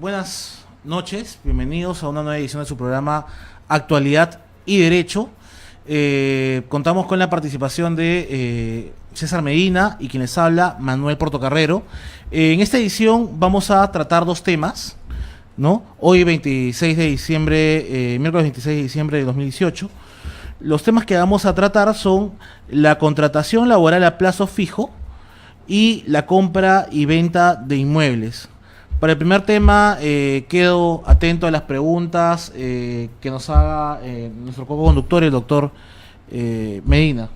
Buenas noches, bienvenidos a una nueva edición de su programa Actualidad y Derecho. Contamos con la participación de César Medina y quien les habla, Manuel Portocarrero. En esta edición vamos a tratar dos temas, ¿no? Hoy 26 de diciembre, miércoles 26 de diciembre de 2018. Los temas que vamos a tratar son la contratación laboral a plazo fijo y la compra y venta de inmuebles. Para el primer tema, quedo atento a las preguntas que nos haga nuestro co-conductor, el doctor Medina.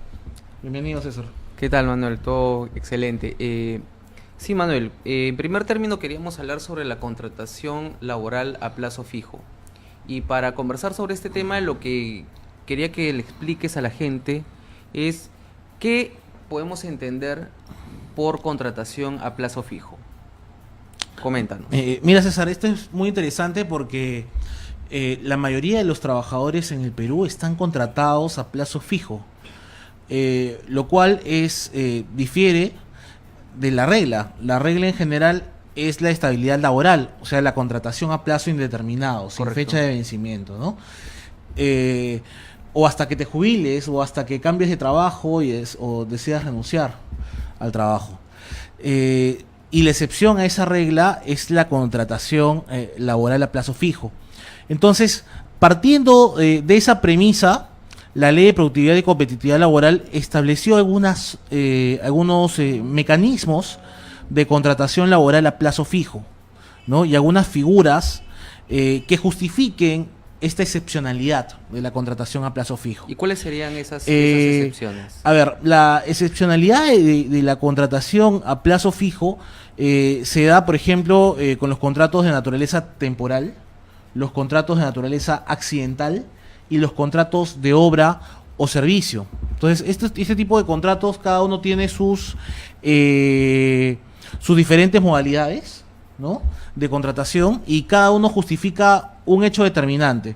Bienvenido, César. ¿Qué tal, Manuel? Todo excelente. Sí, Manuel, en primer término queríamos hablar sobre la contratación laboral a plazo fijo. Y para conversar sobre este tema, lo que quería que le expliques a la gente es qué podemos entender por contratación a plazo fijo. Coméntanos. Mira, César, esto es muy interesante porque la mayoría de los trabajadores en el Perú están contratados a plazo fijo, lo cual difiere de la regla. La regla en general es la estabilidad laboral, o sea, la contratación a plazo indeterminado, sin Correcto. fecha de vencimiento, ¿no? O hasta que te jubiles, o hasta que cambies de trabajo o decidas renunciar al trabajo. Y la excepción a esa regla es la contratación laboral a plazo fijo. Entonces, partiendo de esa premisa, la Ley de Productividad y Competitividad Laboral estableció algunos mecanismos de contratación laboral a plazo fijo, ¿no? Y algunas figuras que justifiquen esta excepcionalidad de la contratación a plazo fijo. ¿Y cuáles serían esas excepciones? A ver, la excepcionalidad de la contratación a plazo fijo se da, por ejemplo, con los contratos de naturaleza temporal, los contratos de naturaleza accidental y los contratos de obra o servicio. Entonces, este tipo de contratos, cada uno tiene sus diferentes modalidades, ¿no?, de contratación, y cada uno justifica un hecho determinante.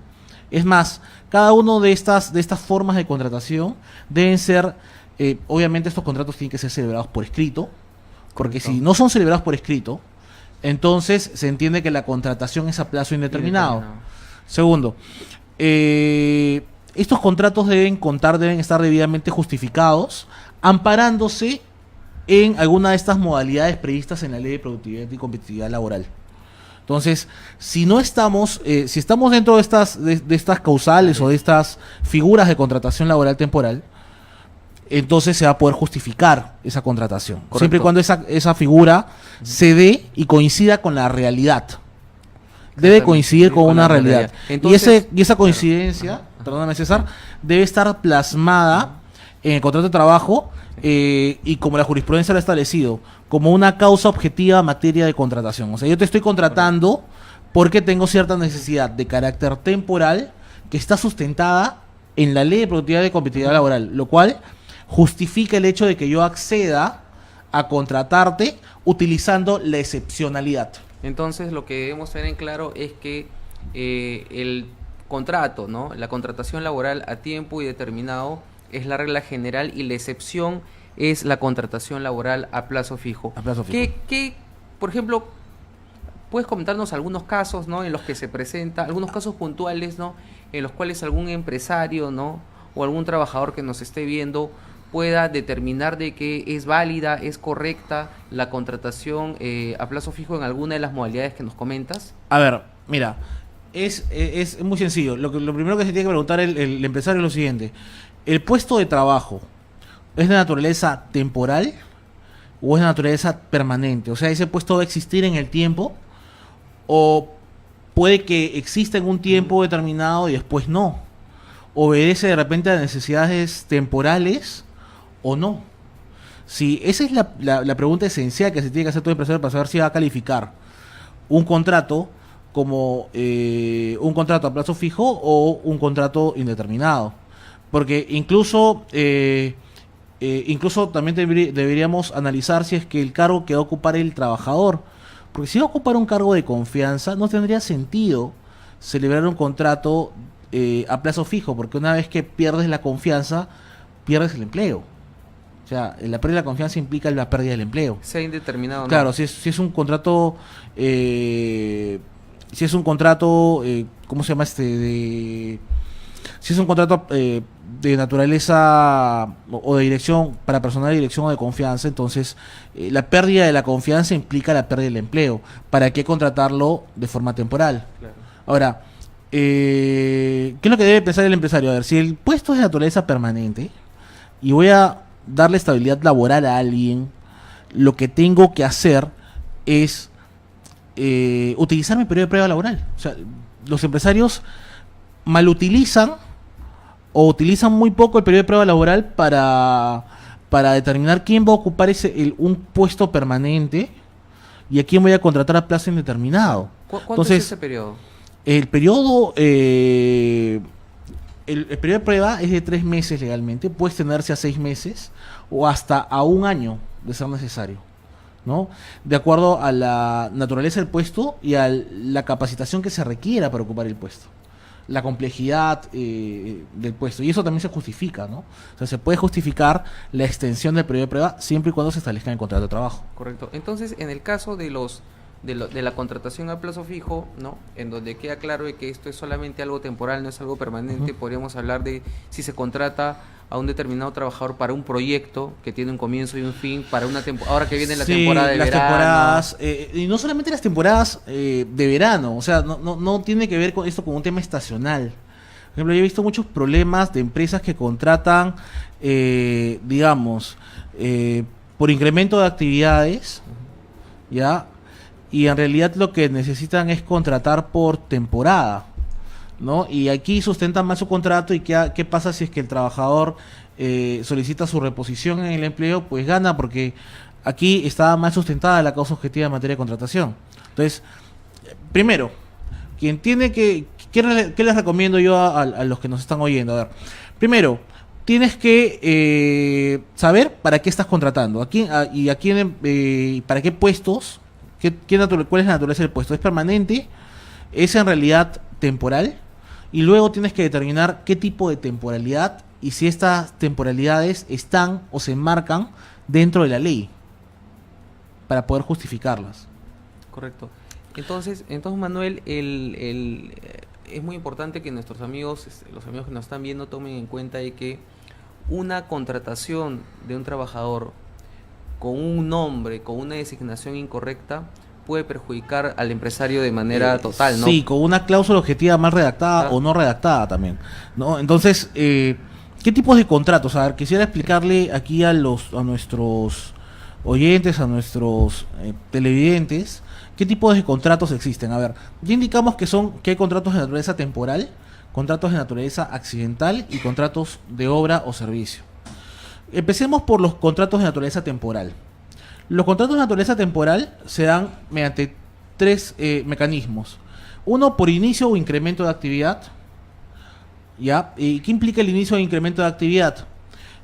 Es más, cada uno de estas formas de contratación deben ser, obviamente estos contratos tienen que ser celebrados por escrito, porque si no son celebrados por escrito, entonces se entiende que la contratación es a plazo indeterminado. Segundo, estos contratos deben estar debidamente justificados, amparándose en alguna de estas modalidades previstas en la Ley de Productividad y Competitividad Laboral. Entonces, si estamos dentro de estas causales o de estas figuras de contratación laboral temporal, entonces se va a poder justificar esa contratación. Correcto. Siempre y cuando esa figura se dé y coincida con la realidad. Debe coincidir con una realidad. Entonces, y esa coincidencia, perdóname, César, debe estar plasmada en el contrato de trabajo y como la jurisprudencia lo ha establecido, como una causa objetiva en materia de contratación. O sea, yo te estoy contratando porque tengo cierta necesidad de carácter temporal que está sustentada en la Ley de Productividad y Competitividad Laboral, lo cual justifica el hecho de que yo acceda a contratarte utilizando la excepcionalidad. Entonces, lo que debemos tener en claro es que el contrato, ¿no?, la contratación laboral a tiempo y determinado es la regla general y la excepción es la contratación laboral a plazo fijo. A plazo fijo. Por ejemplo, puedes comentarnos algunos casos, ¿no?, en los que se presenta, algunos casos puntuales, ¿no?, en los cuales algún empresario, ¿no?, o algún trabajador que nos esté viendo pueda determinar de que es válida, es correcta la contratación a plazo fijo en alguna de las modalidades que nos comentas? A ver, mira, es muy sencillo. Lo primero que se tiene que preguntar el empresario es lo siguiente: ¿el puesto de trabajo es de naturaleza temporal o es de naturaleza permanente? O sea, ¿ese puesto va a existir en el tiempo o puede que exista en un tiempo determinado y después no? ¿Obedece de repente a necesidades temporales o no? Si esa es la pregunta esencial que se tiene que hacer todo empresario para saber si va a calificar un contrato como un contrato a plazo fijo o un contrato indeterminado. Porque incluso también deberíamos analizar si es que el cargo que va a ocupar el trabajador, porque si va a ocupar un cargo de confianza, no tendría sentido celebrar un contrato a plazo fijo, porque una vez que pierdes la confianza, pierdes el empleo. O sea, la pérdida de la confianza implica la pérdida del empleo. Sea indeterminado, ¿no? Claro, si es un contrato, si es un contrato, ¿cómo se llama si es un contrato de naturaleza o de dirección para personal de dirección o de confianza, entonces la pérdida de la confianza implica la pérdida del empleo. ¿Para qué contratarlo de forma temporal? Claro. Ahora, ¿qué es lo que debe pensar el empresario? A ver, si el puesto es de naturaleza permanente y voy a darle estabilidad laboral a alguien, lo que tengo que hacer es utilizar mi periodo de prueba laboral. O sea, los empresarios malutilizan o utilizan muy poco el periodo de prueba laboral para determinar quién va a ocupar un puesto permanente y a quién voy a contratar a plazo indeterminado. ¿Cuánto Entonces, es ese periodo? El periodo, el periodo de prueba es de 3 meses legalmente, puede extenderse a 6 meses o hasta a 1 año de ser necesario, ¿no? De acuerdo a la naturaleza del puesto y a la capacitación que se requiera para ocupar el puesto, la complejidad del puesto, y eso también se justifica, ¿no? O sea, se puede justificar la extensión del periodo de prueba siempre y cuando se establezca en el contrato de trabajo. Correcto. Entonces, en el caso de de la contratación a plazo fijo, ¿no? En donde queda claro de que esto es solamente algo temporal, no es algo permanente, podríamos hablar de si se contrata a un determinado trabajador para un proyecto que tiene un comienzo y un fin, para una ahora que viene la temporada de las verano. temporadas, y no solamente las temporadas de verano, o sea, no tiene que ver con esto con un tema estacional. Por ejemplo, yo he visto muchos problemas de empresas que contratan, digamos, por incremento de actividades, ¿ya? Y en realidad lo que necesitan es contratar por temporada, ¿no? Y aquí sustentan más su contrato y ¿qué pasa si es que el trabajador solicita su reposición en el empleo? Pues gana porque aquí está más sustentada la causa objetiva en materia de contratación. Entonces, primero, quien tiene ¿qué les recomiendo yo a los que nos están oyendo? A ver, primero, tienes que saber para qué estás contratando, para qué puestos. ¿Cuál es la naturaleza del puesto? ¿Es permanente? ¿Es en realidad temporal? Y luego tienes que determinar qué tipo de temporalidad y si estas temporalidades están o se enmarcan dentro de la ley para poder justificarlas. Correcto. Entonces Manuel, es muy importante que nuestros amigos, los amigos que nos están viendo, tomen en cuenta de que una contratación de un trabajador con un nombre, con una designación incorrecta, puede perjudicar al empresario de manera total, ¿no? Sí, con una cláusula objetiva mal redactada o no redactada también, ¿no? Entonces, ¿qué tipos de contratos? A ver, quisiera explicarle aquí a nuestros oyentes, a nuestros televidentes, qué tipos de contratos existen. A ver, ya indicamos que hay contratos de naturaleza temporal, contratos de naturaleza accidental y contratos de obra o servicio. Empecemos por los contratos de naturaleza temporal. Los contratos de naturaleza temporal se dan mediante 3 mecanismos. Uno, por inicio o incremento de actividad. ¿Ya? ¿Y qué implica el inicio o incremento de actividad?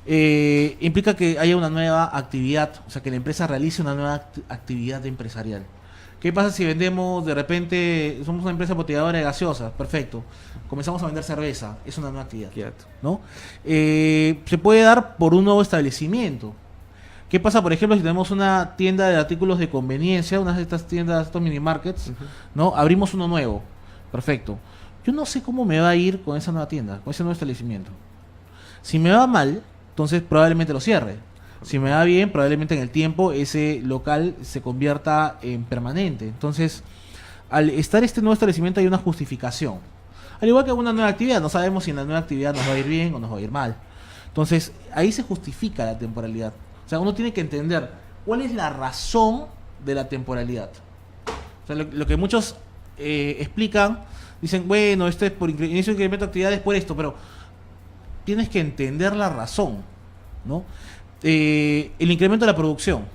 Implica que haya una nueva actividad, o sea, que la empresa realice una nueva actividad empresarial. ¿Qué pasa si vendemos, de repente, somos una empresa embotelladora de gaseosas? Perfecto. Comenzamos a vender cerveza, es una nueva actividad, ¿no? Se puede dar por un nuevo establecimiento. ¿Qué pasa, por ejemplo, si tenemos una tienda de artículos de conveniencia, una de estas tiendas, estos mini markets, ¿no? Abrimos uno nuevo. Perfecto. Yo no sé cómo me va a ir con esa nueva tienda, con ese nuevo establecimiento. Si me va mal, entonces probablemente lo cierre. Si me va bien, probablemente en el tiempo ese local se convierta en permanente. Entonces, al estar este nuevo establecimiento hay una justificación. Al igual que una nueva actividad, no sabemos si en la nueva actividad nos va a ir bien o nos va a ir mal. Entonces, ahí se justifica la temporalidad. O sea, uno tiene que entender cuál es la razón de la temporalidad. O sea, lo que muchos explican, dicen, bueno, esto es por inicio de incremento de actividades por esto, pero tienes que entender la razón, ¿no? El incremento de la producción.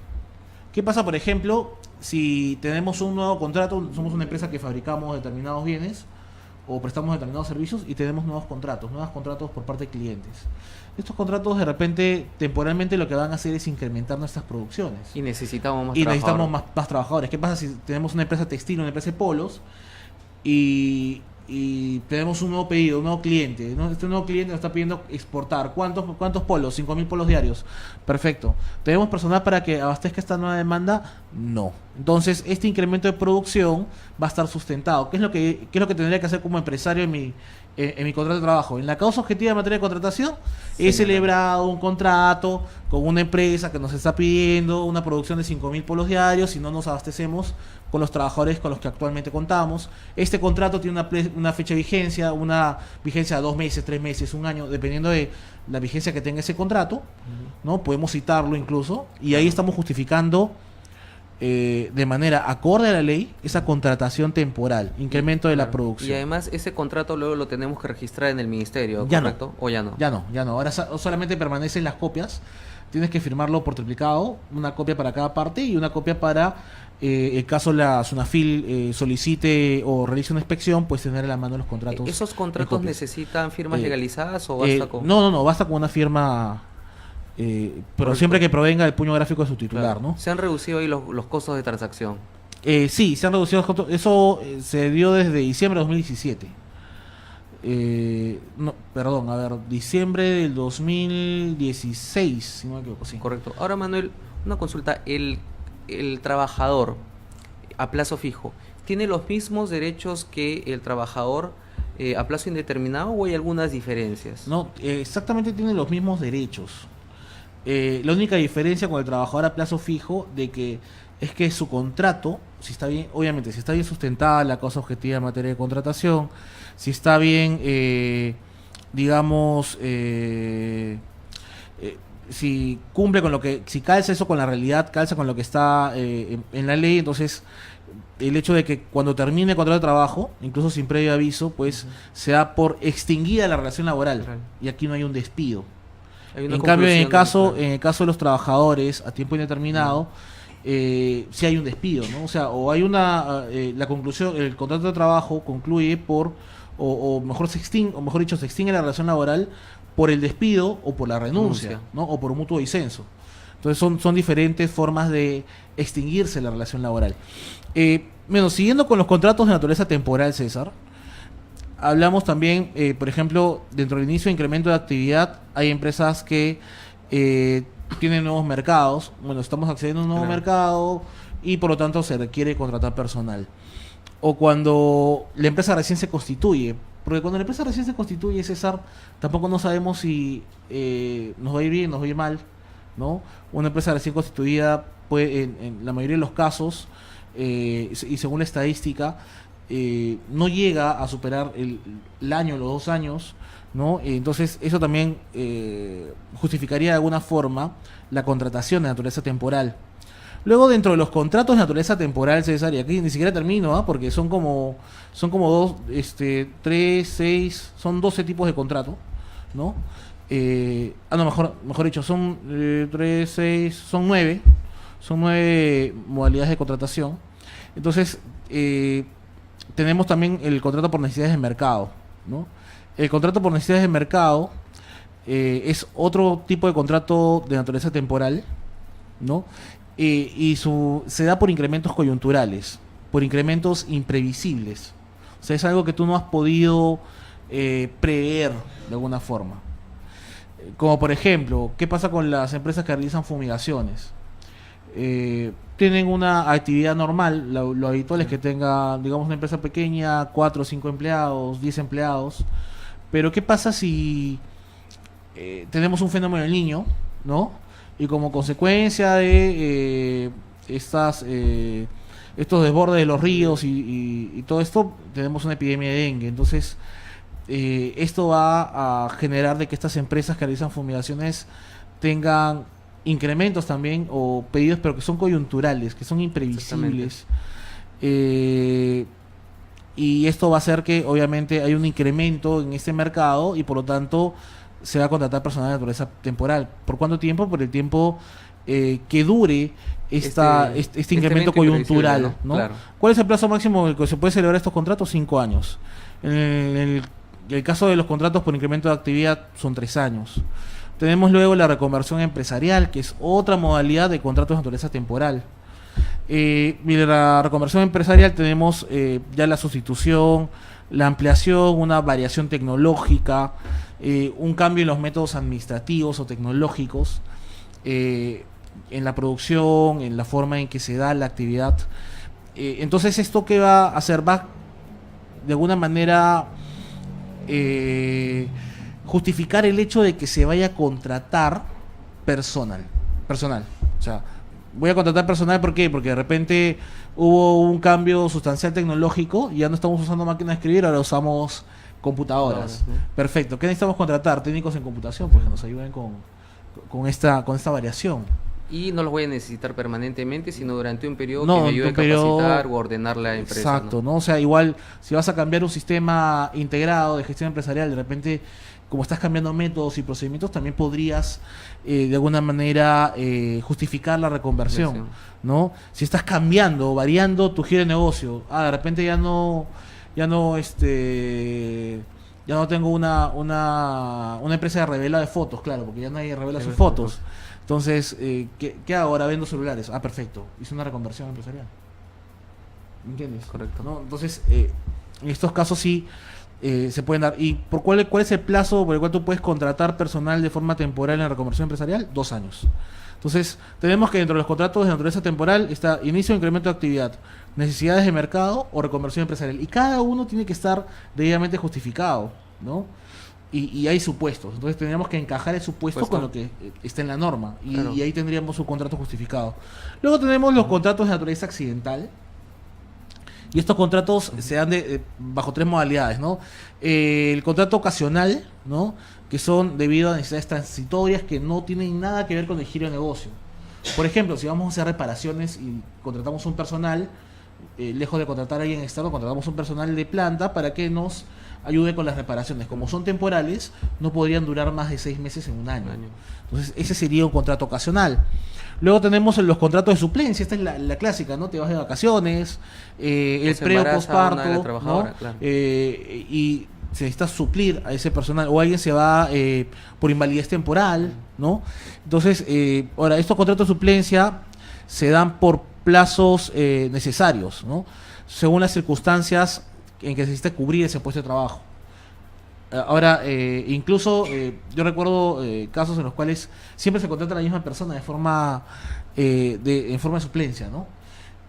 ¿Qué pasa, por ejemplo, si tenemos un nuevo contrato, somos una empresa que fabricamos determinados bienes o prestamos determinados servicios y tenemos nuevos contratos por parte de clientes? Estos contratos de repente, temporalmente, lo que van a hacer es incrementar nuestras producciones. Y necesitamos más trabajadores. ¿Qué pasa si tenemos una empresa textil, una empresa de polos y y tenemos un nuevo pedido, un nuevo cliente, ¿no? Este nuevo cliente nos está pidiendo exportar. ¿Cuántos polos? 5.000 polos diarios. Perfecto. ¿Tenemos personal para que abastezca esta nueva demanda? No. Entonces, este incremento de producción va a estar sustentado. ¿Qué es lo que tendría que hacer como empresario en mi contrato de trabajo? En la causa objetiva de materia de contratación, he celebrado un contrato con una empresa que nos está pidiendo una producción de 5.000 polos diarios y no nos abastecemos con los trabajadores con los que actualmente contamos. Este contrato tiene una fecha de vigencia, una vigencia de 2 meses, 3 meses, un año, dependiendo de la vigencia que tenga ese contrato, ¿no? Podemos citarlo incluso, y ahí estamos justificando de manera acorde a la ley esa contratación temporal, incremento de la producción. Y además ese contrato luego lo tenemos que registrar en el ministerio, Ya ¿correcto? no. ¿O ya no? Ya no. Ahora solamente permanecen las copias. Tienes que firmarlo por triplicado, una copia para cada parte y una copia para el caso la SUNAFIL solicite o realice una inspección, pues tener a la mano los contratos. ¿Esos en contratos copias. necesitan firmas legalizadas o basta con...? No, basta con una firma, pero Correcto. siempre que provenga del puño gráfico de su titular, Claro. ¿no? Se han reducido ahí los costos de transacción. Sí, se han reducido los costos. Eso se dio desde diciembre de 2017. Diciembre del 2016, si no me equivoco, sí. Correcto. Ahora, Manuel, una consulta. El trabajador a plazo fijo, ¿tiene los mismos derechos que el trabajador a plazo indeterminado o hay algunas diferencias? No, exactamente tienen los mismos derechos. La única diferencia con el trabajador a plazo fijo es que su contrato, si está bien, obviamente, si está bien sustentada la causa objetiva en materia de contratación, si está bien, si cumple con si calza eso con la realidad, calza con lo que está en la ley, entonces el hecho de que cuando termine el contrato de trabajo, incluso sin previo aviso, pues se da por extinguida la relación laboral. Claro. Y aquí no hay un despido. Hay una En cambio, en conclusión el caso de los trabajadores a tiempo indeterminado, sí hay un despido, ¿no? O sea, o hay la conclusión, el contrato de trabajo concluye o mejor dicho, se extingue la relación laboral por el despido o por la renuncia, ¿no? O por un mutuo disenso. Entonces son diferentes formas de extinguirse la relación laboral. Siguiendo con los contratos de naturaleza temporal, César, hablamos también, por ejemplo, dentro del inicio de incremento de actividad, hay empresas que tienen nuevos mercados. Bueno, estamos accediendo a un nuevo mercado y por lo tanto se requiere contratar personal. O cuando la empresa recién se constituye. Porque cuando la empresa recién se constituye, César, tampoco no sabemos si nos va a ir bien, nos va a ir mal, ¿no? Una empresa recién constituida puede, en la mayoría de los casos, y según la estadística, no llega a superar el año, los 2 años, ¿no? Entonces, eso también justificaría de alguna forma la contratación de naturaleza temporal. Luego, dentro de los contratos de naturaleza temporal, César, y aquí ni siquiera termino, porque son como 3, 6, son 12 tipos de contrato, ¿no? Mejor dicho, son 3, 6, son 9 modalidades de contratación. Entonces, tenemos también el contrato por necesidades de mercado, ¿no? El contrato por necesidades de mercado es otro tipo de contrato de naturaleza temporal, ¿no? Se da por incrementos coyunturales, por incrementos imprevisibles. O sea, es algo que tú no has podido prever de alguna forma. Como por ejemplo, ¿qué pasa con las empresas que realizan fumigaciones? Tienen una actividad normal, lo habitual es que tenga, digamos, una empresa pequeña, 4 o 5 empleados, 10 empleados. Pero ¿qué pasa si tenemos un fenómeno del Niño, ¿no? Y como consecuencia de estos desbordes de los ríos y todo esto, tenemos una epidemia de dengue. Entonces, esto va a generar de que estas empresas que realizan fumigaciones tengan incrementos también o pedidos, pero que son coyunturales, que son imprevisibles. Y esto va a hacer que obviamente hay un incremento en este mercado y por lo tanto se va a contratar personal de naturaleza temporal. ¿Por cuánto tiempo? Por el tiempo que dure este incremento coyuntural, ¿no? Claro. ¿Cuál es el plazo máximo en el que se puede celebrar estos contratos? 5 años. En el caso de los contratos por incremento de actividad son 3 años. Tenemos luego la reconversión empresarial, que es otra modalidad de contratos de naturaleza temporal. Y la reconversión empresarial tenemos ya la sustitución, la ampliación, una variación tecnológica, un cambio en los métodos administrativos o tecnológicos, en la producción, en la forma en que se da la actividad. Entonces, ¿esto qué va a hacer? Va de alguna manera justificar el hecho de que se vaya a contratar personal. O sea, voy a contratar personal, ¿por qué? Porque de repente hubo un cambio sustancial tecnológico y ya no estamos usando máquinas de escribir, ahora usamos computadoras. Perfecto. ¿Qué necesitamos contratar? Técnicos en computación, pues que nos ayuden con esta variación. Y no los voy a necesitar permanentemente, sino durante un periodo No, que me ayude a un periodo- capacitar o ordenar la empresa. Exacto, ¿no? O sea, igual, si vas a cambiar un sistema integrado de gestión empresarial, de repente, como estás cambiando métodos y procedimientos, también podrías, de alguna manera, justificar la reconversión, Versión. ¿no? Si estás cambiando, variando tu giro de negocio, de repente ya no tengo una empresa de revela de fotos, claro, porque ya nadie revela sus fotos. Entonces, ¿qué hago ahora? Vendo celulares. Perfecto. Hice una reconversión empresarial. ¿Entiendes? Correcto. ¿No? Entonces, en estos casos sí se pueden dar. ¿Y por cuál es el plazo por el cual tú puedes contratar personal de forma temporal en la reconversión empresarial? 2 años. Entonces, tenemos que dentro de los contratos de naturaleza temporal está inicio o incremento de actividad, necesidades de mercado o reconversión empresarial. Y cada uno tiene que estar debidamente justificado, ¿no? Y hay supuestos. Entonces tendríamos que encajar el supuesto con lo que está en la norma. Claro. Y ahí tendríamos un contrato justificado. Luego tenemos los contratos de naturaleza accidental. Y estos contratos se dan bajo 3 modalidades, ¿no? El contrato ocasional, ¿no? Que son debido a necesidades transitorias que no tienen nada que ver con el giro de negocio. Por ejemplo, si vamos a hacer reparaciones y contratamos un personal, lejos de contratar a alguien externo, contratamos un personal de planta para que nos ayude con las reparaciones. Como son temporales, no podrían durar más de 6 meses en un año. Entonces, ese sería un contrato ocasional. Luego tenemos los contratos de suplencia. Esta es la clásica, ¿no? Te vas de vacaciones, el se pre o embaraza una de las posparto, ¿no? trabajadoras, claro. Y se necesita suplir a ese personal, o alguien se va por invalidez temporal, ¿no? Entonces, ahora, estos contratos de suplencia se dan por plazos necesarios, ¿no? Según las circunstancias en que se necesita cubrir ese puesto de trabajo. Ahora, incluso yo recuerdo casos en los cuales siempre se contrata a la misma persona de forma en forma de suplencia, ¿no?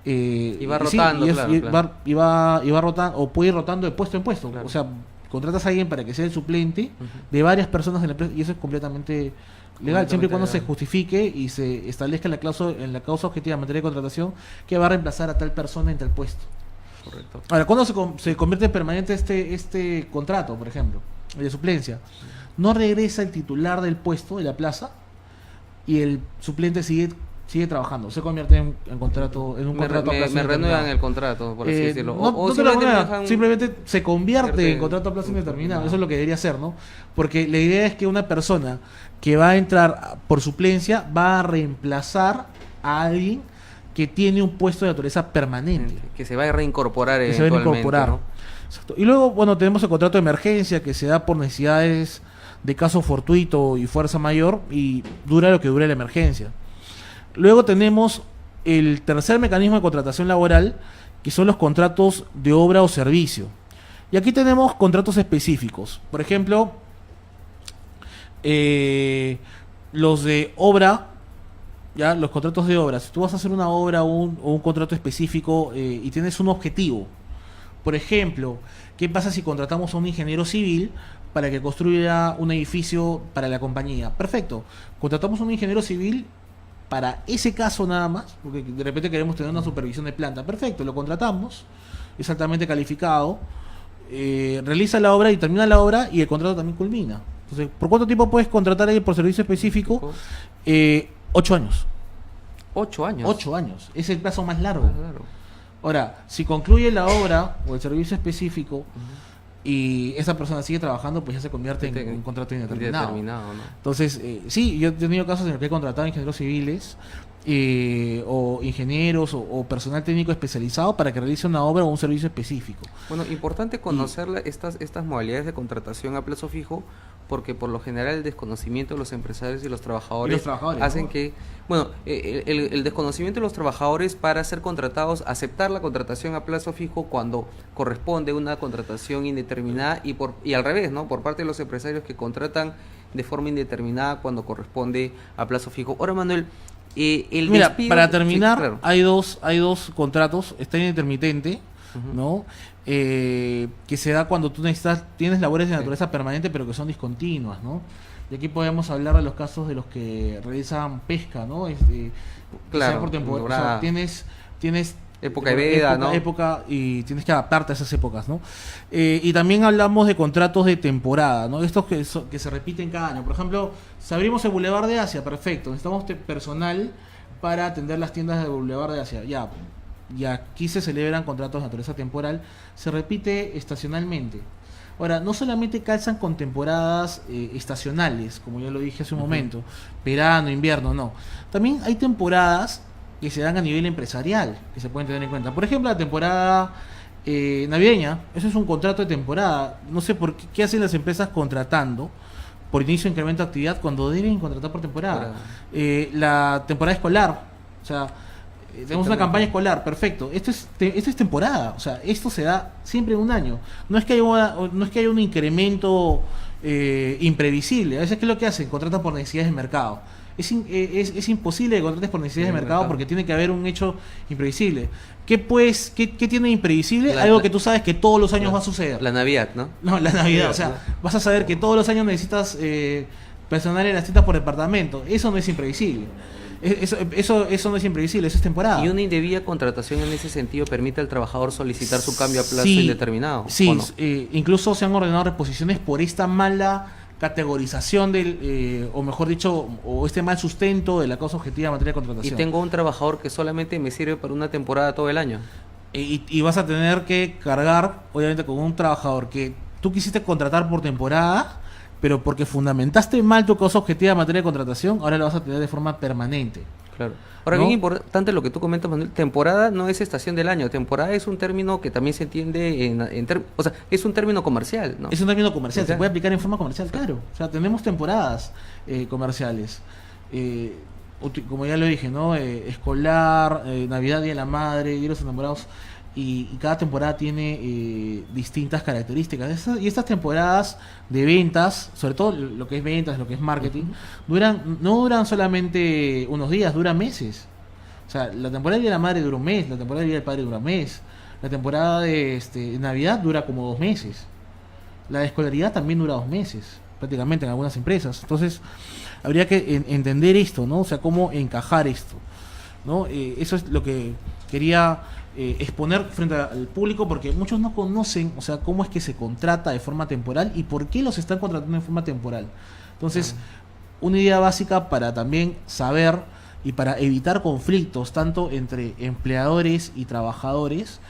Y va rotando, claro. Y va rotando, o puede ir rotando de puesto en puesto. Claro. O sea, contratas a alguien para que sea el suplente de varias personas en la empresa, y eso es completamente legal, siempre y cuando se justifique y se establezca en la causa objetiva en materia de contratación que va a reemplazar a tal persona en tal puesto. Correcto. Ahora, ¿cuándo se convierte en permanente este contrato, por ejemplo, el de suplencia? No regresa el titular del puesto, de la plaza, y el suplente sigue trabajando. Se convierte en un contrato a plazo Me indeterminado. renuevan el contrato, por así decirlo. No te simplemente lo me renuevan, dejan- simplemente se convierte convierte en contrato a plazo en- indeterminado. Eso es lo que debería ser, ¿no? Porque la idea es que una persona que va a entrar por suplencia va a reemplazar a alguien que tiene un puesto de naturaleza permanente. que se va a reincorporar Que se van a eventualmente, incorporar. ¿no? Exacto. Y luego, bueno, tenemos el contrato de emergencia que se da por necesidades de caso fortuito y fuerza mayor y dura lo que dure la emergencia. Luego tenemos el tercer mecanismo de contratación laboral, que son los contratos de obra o servicio. Y aquí tenemos contratos específicos. Por ejemplo, los de obra, ya los contratos de obra. Si tú vas a hacer una obra o un contrato específico y tienes un objetivo, por ejemplo, ¿qué pasa si contratamos a un ingeniero civil para que construya un edificio para la compañía? Perfecto, contratamos a un ingeniero civil para ese caso nada más, porque de repente queremos tener una supervisión de planta. Perfecto, lo contratamos, es altamente calificado, realiza la obra y termina la obra y el contrato también culmina. Entonces, ¿por cuánto tiempo puedes contratar a alguien por servicio específico? 8 años. 8 años. 8 años, es el plazo más largo. Ah, claro. Ahora, si concluye la obra o el servicio específico y esa persona sigue trabajando, pues ya se convierte en un contrato indeterminado. Indeterminado, ¿no? Entonces, sí, yo he tenido casos en los que he contratado ingenieros civiles o ingenieros o personal técnico especializado para que realice una obra o un servicio específico. Bueno, importante conocer estas modalidades de contratación a plazo fijo, porque por lo general el desconocimiento de los empresarios y los Y trabajadores, los trabajadores, hacen ¿no? que, bueno, el desconocimiento de los trabajadores para ser contratados, aceptar la contratación a plazo fijo cuando corresponde una contratación indeterminada y al revés, ¿no? Por parte de los empresarios que contratan de forma indeterminada cuando corresponde a plazo fijo. Ahora, Manuel, el Mira, despido... para terminar, Sí, claro. hay dos contratos, está intermitente, Ujú. ¿no? Que se da cuando tú tienes labores de naturaleza permanente, pero que son discontinuas, ¿no? Y aquí podemos hablar de los casos de los que realizan pesca, ¿no? Que sea Claro, por temporada. O sea, temporada. tienes Época de veda, ¿no? época y tienes que adaptarte a esas épocas, ¿no? Y también hablamos de contratos de temporada, ¿no? Estos que se repiten cada año. Por ejemplo, si abrimos el Boulevard de Asia, perfecto. Necesitamos personal para atender las tiendas del Boulevard de Asia. Ya, y aquí se celebran contratos de naturaleza temporal, se repite estacionalmente. Ahora, no solamente calzan con temporadas estacionales, como ya lo dije hace un momento, verano, invierno, no. También hay temporadas que se dan a nivel empresarial, que se pueden tener en cuenta. Por ejemplo, la temporada navideña, eso es un contrato de temporada. No sé qué hacen las empresas contratando por inicio de incremento de actividad cuando deben contratar por temporada. La temporada escolar, o sea, tenemos una campaña escolar, perfecto. Esto es temporada, o sea, esto se da siempre en un año. No es que haya un incremento imprevisible. A veces, ¿qué es lo que hacen? Contratan por necesidades de mercado. Es imposible que contrates por necesidades de mercado porque tiene que haber un hecho imprevisible. ¿Qué tiene de imprevisible? Algo que tú sabes que todos los años va a suceder. La Navidad, ¿no? No, la Navidad, o sea, vas a saber que todos los años necesitas personal en las tiendas por departamento. Eso no es imprevisible. Eso no es imprevisible, eso es temporada. ¿Y una indebida contratación en ese sentido permite al trabajador solicitar su cambio a plazo Sí, indeterminado? Sí, ¿o no? incluso se han ordenado reposiciones por esta mala categorización o mejor dicho, o este mal sustento de la causa objetiva en materia de Y contratación. tengo un trabajador que solamente me sirve para una temporada todo el año. Y vas a tener que cargar, obviamente, con un trabajador que tú quisiste contratar por temporada, pero porque fundamentaste mal tu causa objetiva en materia de contratación, ahora lo vas a tener de forma permanente. Claro. Ahora, ¿No? bien importante lo que tú comentas, Manuel, temporada no es estación del año, temporada es un término que también se entiende o sea, es un término comercial, ¿no? Es un término comercial, se Claro. puede aplicar en forma comercial, claro. O sea, tenemos temporadas comerciales. Como ya lo dije, ¿no? Escolar, Navidad, Día de la Madre, Día de los Enamorados. Y cada temporada tiene distintas características. Y estas temporadas de ventas, sobre todo lo que es ventas, lo que es marketing, no duran solamente unos días, duran meses. O sea, la temporada de Día de la Madre dura un mes, la temporada de Día del Padre dura un mes, la temporada de Navidad dura como 2 meses. La de escolaridad también dura 2 meses, prácticamente en algunas empresas. Entonces, habría que entender esto, ¿no? O sea, cómo encajar esto, ¿no? Eso es lo que quería exponer frente al público, porque muchos no conocen, o sea, cómo es que se contrata de forma temporal y por qué los están contratando de forma temporal. Entonces, una idea básica para también saber y para evitar conflictos tanto entre empleadores y trabajadores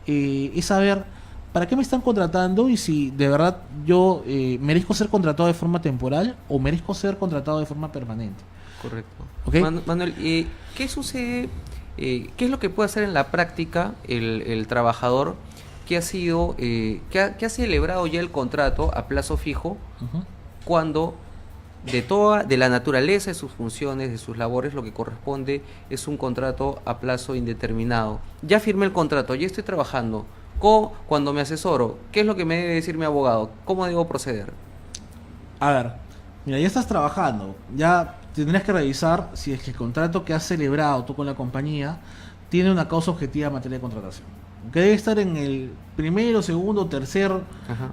es saber para qué me están contratando y si de verdad yo merezco ser contratado de forma temporal o merezco ser contratado de forma permanente. Correcto. ¿Ok? Manuel, ¿qué sucede? ¿Qué es lo que puede hacer en la práctica el trabajador que ha sido, que ha celebrado ya el contrato a plazo fijo Ujú. cuando de la naturaleza de sus funciones, de sus labores, lo que corresponde es un contrato a plazo indeterminado? Ya firmé el contrato, ya estoy trabajando. Cuando me asesoro, ¿qué es lo que me debe decir mi abogado? ¿Cómo debo proceder? A ver, mira, ya estás trabajando, ya tendrías que revisar si es que el contrato que has celebrado tú con la compañía tiene una causa objetiva en materia de contratación. Que debe estar en el primero, segundo, tercer Ajá.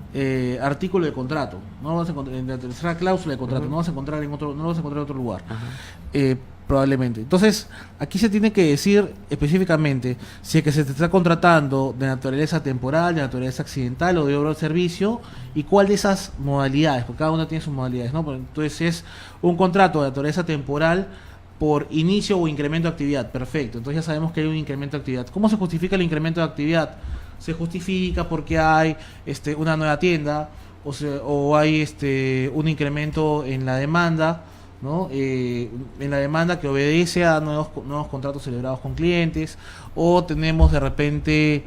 artículo de contrato. No lo vas a encontrar en la tercera cláusula de contrato, Ujú. no lo vas a encontrar en otro lugar. Ajá. Probablemente. Entonces, aquí se tiene que decir específicamente si es que se te está contratando de naturaleza temporal, de naturaleza accidental o de obra o servicio, y cuál de esas modalidades, porque cada una tiene sus modalidades, ¿no? Entonces, si es un contrato de naturaleza temporal por inicio o incremento de actividad, perfecto. Entonces ya sabemos que hay un incremento de actividad. ¿Cómo se justifica el incremento de actividad? Se justifica porque hay una nueva tienda o hay un incremento en la demanda, ¿no? En la demanda que obedece a nuevos contratos celebrados con clientes, o tenemos de repente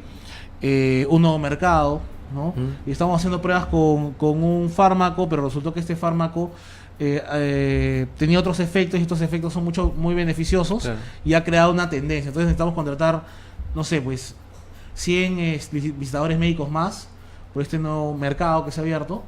un nuevo mercado, ¿no? Y estamos haciendo pruebas con un fármaco, pero resultó que este fármaco tenía otros efectos y estos efectos son muy beneficiosos, Claro. y ha creado una tendencia. Entonces necesitamos contratar, no sé, pues 100 visitadores médicos más por este nuevo mercado que se ha abierto.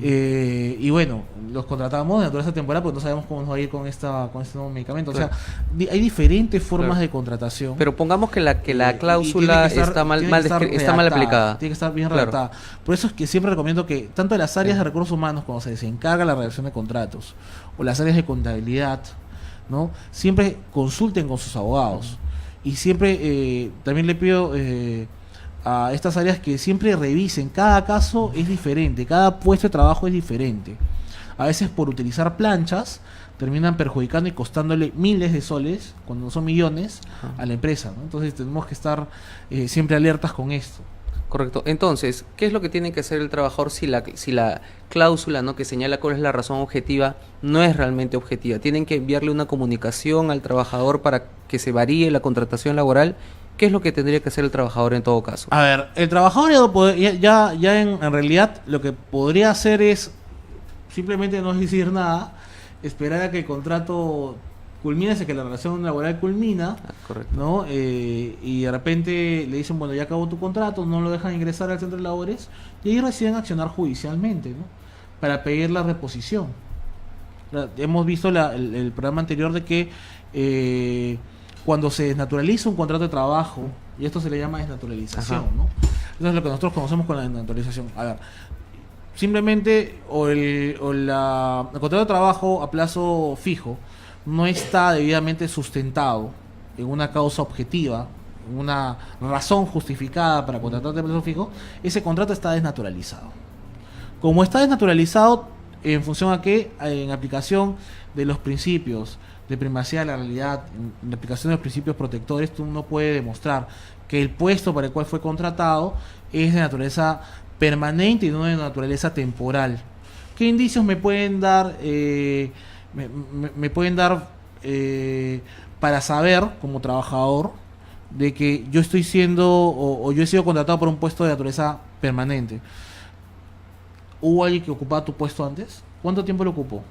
Y bueno, los contratamos dentro de esta temporada porque no sabemos cómo nos va a ir con este nuevo medicamento. Claro. O sea, hay diferentes formas Claro. de contratación. Pero pongamos que la Y cláusula tiene que estar- está mal, tiene mal que estar está mal redactada, aplicada. Tiene que estar bien Claro. redactada. Por eso es que siempre recomiendo que tanto de las áreas Sí. de recursos humanos, cuando se encarga la redacción de contratos, o las áreas de contabilidad, ¿no? Siempre consulten con sus abogados. Y siempre también le pido a estas áreas que siempre revisen. Cada caso es diferente, cada puesto de trabajo es diferente. A veces por utilizar planchas terminan perjudicando y costándole miles de soles, cuando no son millones, Ajá. a la empresa, ¿no? Entonces tenemos que estar siempre alertas con esto. Correcto. Entonces, ¿qué es lo que tiene que hacer el trabajador si la cláusula, ¿no?, que señala cuál es la razón objetiva no es realmente objetiva? Tienen que enviarle una comunicación al trabajador para que se varíe la contratación laboral. ¿Qué es lo que tendría que hacer el trabajador en todo caso? A ver, el trabajador ya en realidad lo que podría hacer es simplemente no decir nada, esperar a que el contrato culmine, hasta que la relación laboral culmina, Ah, correcto. ¿no? Y de repente le dicen, bueno, ya acabó tu contrato, no lo dejan ingresar al centro de labores, y ahí reciben accionar judicialmente, ¿no? Para pedir la reposición. Hemos visto el programa anterior de que cuando se desnaturaliza un contrato de trabajo, y esto se le llama desnaturalización, Ajá. ¿no? Eso es lo que nosotros conocemos con la desnaturalización. A ver, simplemente el contrato de trabajo a plazo fijo no está debidamente sustentado en una causa objetiva, en una razón justificada para contratar de plazo fijo, ese contrato está desnaturalizado. Como está desnaturalizado, en función a que, en aplicación de los principios de primacía de la realidad, en aplicación de los principios protectores, tú no puedes demostrar que el puesto para el cual fue contratado es de naturaleza permanente y no de naturaleza temporal. ¿Qué indicios me pueden dar me pueden dar para saber como trabajador de que yo estoy siendo o yo he sido contratado por un puesto de naturaleza permanente? ¿Hubo alguien que ocupaba tu puesto antes? ¿Cuánto tiempo lo ocupó?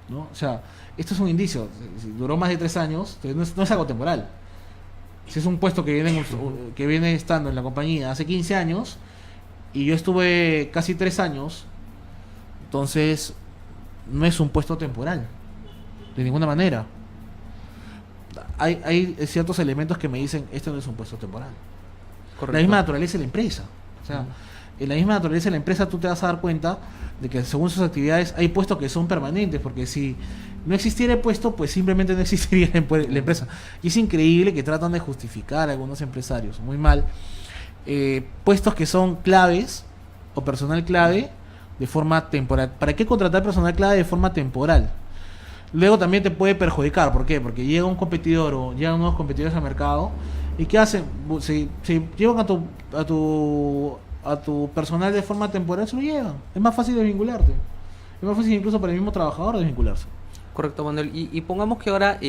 ¿No? O sea, esto es un indicio. Si duró más de 3 años, no es algo temporal. Si es un puesto que viene estando en la compañía hace 15 años y yo estuve casi 3 años, entonces no es un puesto temporal, de ninguna manera. Hay ciertos elementos que me dicen, esto no es un puesto temporal. Correcto. La misma naturaleza de la empresa. O sea, en la misma naturaleza de la empresa tú te vas a dar cuenta de que según sus actividades hay puestos que son permanentes, porque si no existiera el puesto, pues simplemente no existiría la empresa. Y es increíble que tratan de justificar a algunos empresarios, muy mal, puestos que son claves o personal clave de forma temporal. ¿Para qué contratar personal clave de forma temporal? Luego también te puede perjudicar. ¿Por qué? Porque llega un competidor o llegan nuevos competidores al mercado y ¿qué hacen? Se llevan a tu personal de forma temporal, se lo llevan. Es más fácil desvincularte. Es más fácil incluso para el mismo trabajador desvincularse. Correcto, Manuel. Y pongamos que ahora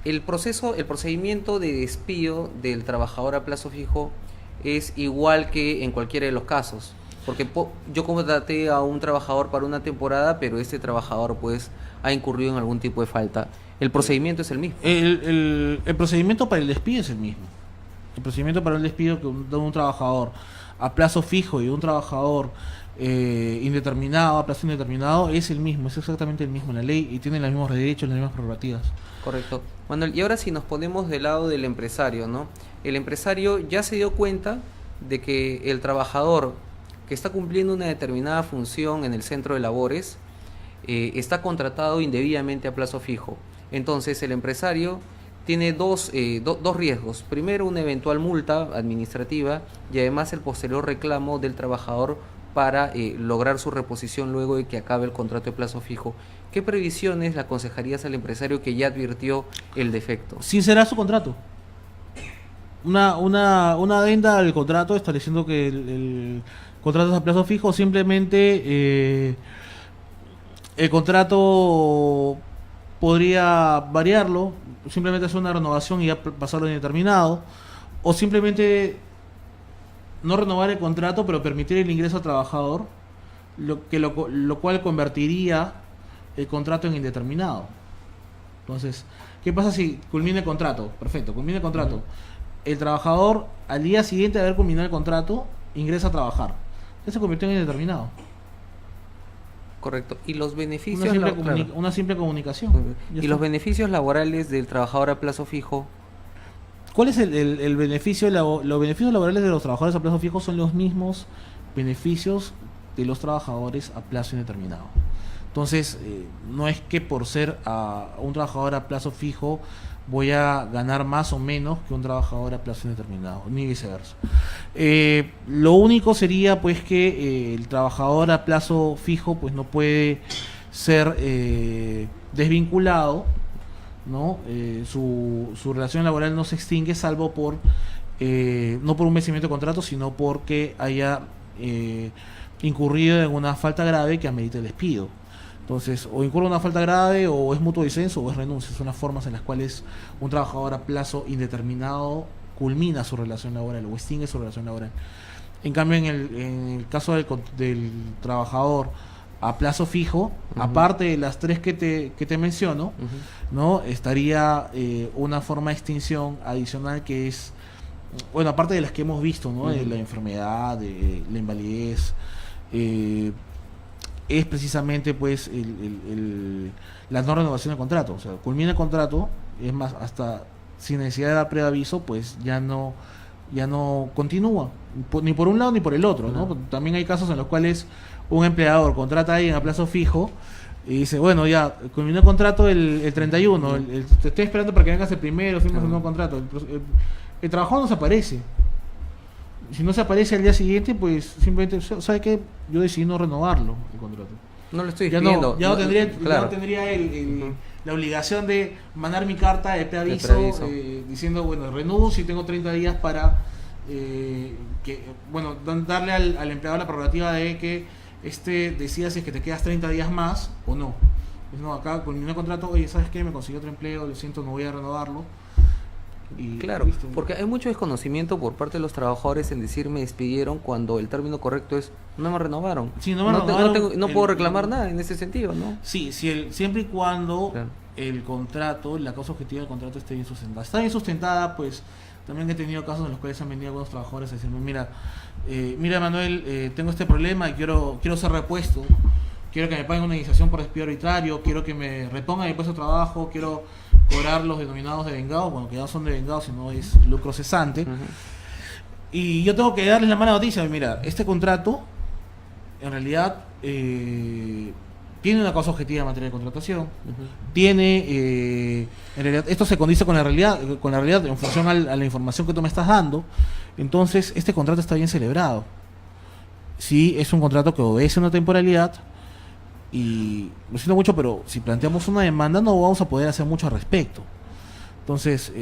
el procedimiento de despido del trabajador a plazo fijo es igual que en cualquiera de los casos. Porque yo contraté a un trabajador para una temporada, pero este trabajador pues ha incurrido en algún tipo de falta. El procedimiento es el mismo. El procedimiento para el despido es el mismo. El procedimiento para el despido de un trabajador a plazo fijo y de un trabajador indeterminado a plazo indeterminado es el mismo, es exactamente el mismo en la ley y tiene los mismos derechos, las mismas prerrogativas. Correcto. Manuel, y ahora si nos ponemos del lado del empresario, ¿no? El empresario ya se dio cuenta de que el trabajador que está cumpliendo una determinada función en el centro de labores está contratado indebidamente a plazo fijo. Entonces el empresario tiene dos riesgos. Primero, una eventual multa administrativa y además el posterior reclamo del trabajador para lograr su reposición luego de que acabe el contrato de plazo fijo. ¿Qué previsiones le aconsejarías al empresario que ya advirtió el defecto? Sincerar su contrato. Una adenda al contrato estableciendo que el contrato es a plazo fijo, simplemente el contrato podría variarlo, simplemente hacer una renovación y ya pasarlo a indeterminado, o simplemente no renovar el contrato, pero permitir el ingreso al trabajador, lo cual convertiría el contrato en indeterminado. Entonces, ¿qué pasa si culmina el contrato? Perfecto, culmina el contrato. El trabajador, al día siguiente de haber culminado el contrato, ingresa a trabajar. Ya se convirtió en indeterminado. Correcto. ¿Y los Una beneficios simple, claro. una simple comunicación. Ya ¿Y está. los beneficios laborales del trabajador a plazo fijo? ¿Cuál es el beneficio? Los beneficios laborales de los trabajadores a plazo fijo son los mismos beneficios de los trabajadores a plazo indeterminado. Entonces, no es que por ser un trabajador a plazo fijo voy a ganar más o menos que un trabajador a plazo indeterminado, ni viceversa. Lo único sería pues que el trabajador a plazo fijo pues no puede ser desvinculado, ¿no? Su relación laboral no se extingue salvo por no por un vencimiento de contrato, sino porque haya incurrido en una falta grave que amerite el despido. Entonces, o incurre una falta grave, o es mutuo disenso, o es renuncia. Son las formas en las cuales un trabajador a plazo indeterminado culmina su relación laboral o extingue su relación laboral. En cambio, en el caso del trabajador a plazo fijo, aparte de las tres que te menciono, ¿no? Estaría una forma de extinción adicional que es, bueno, aparte de las que hemos visto, ¿no? De la enfermedad, de la invalidez, es precisamente pues la no renovación del contrato. O sea, culmina el contrato, es más, hasta sin necesidad de dar preaviso, pues ya no continúa, ni por un lado ni por el otro, ¿no? También hay casos en los cuales un empleador contrata a alguien a plazo fijo y dice, bueno, ya culminó el contrato el 31, te estoy esperando para que vengas el primero, firmas un nuevo contrato. El trabajador no se aparece. Si no se aparece al día siguiente, pues simplemente, ¿sabe qué? Yo decidí no renovarlo, el contrato. No lo estoy Ya despidiendo. no tendría, claro. ya no tendría la obligación de mandar mi carta de preaviso, diciendo, bueno, renuncio y tengo 30 días para darle al empleador la prerrogativa de que decida si es que te quedas 30 días más o no. Pues no, acá culminó el contrato, oye, ¿sabes qué? Me consiguió otro empleo, lo siento, no voy a renovarlo. Y claro, listo. porque hay mucho desconocimiento por parte de los trabajadores en decir me despidieron cuando el término correcto es no me renovaron. Sí, no me renovaron. No puedo reclamar nada en ese sentido, ¿no? Sí, siempre y cuando Claro. el contrato, la causa objetiva del contrato esté bien sustentada. Está bien sustentada, pues también he tenido casos en los cuales han venido algunos trabajadores a decirme, mira Manuel, tengo este problema y quiero ser repuesto, quiero que me paguen una indemnización por despido arbitrario, quiero que me repongan mi puesto de trabajo, quiero cobrar los denominados devengados, bueno, que ya no son devengados, sino es lucro cesante. Y yo tengo que darles la mala noticia, mira, este contrato en realidad tiene una causa objetiva en materia de contratación, tiene, en realidad, esto se condice con la realidad en función a la información que tú me estás dando. Entonces, este contrato está bien celebrado. Sí, es un contrato que obedece una temporalidad y lo siento mucho, pero si planteamos una demanda no vamos a poder hacer mucho al respecto. Entonces,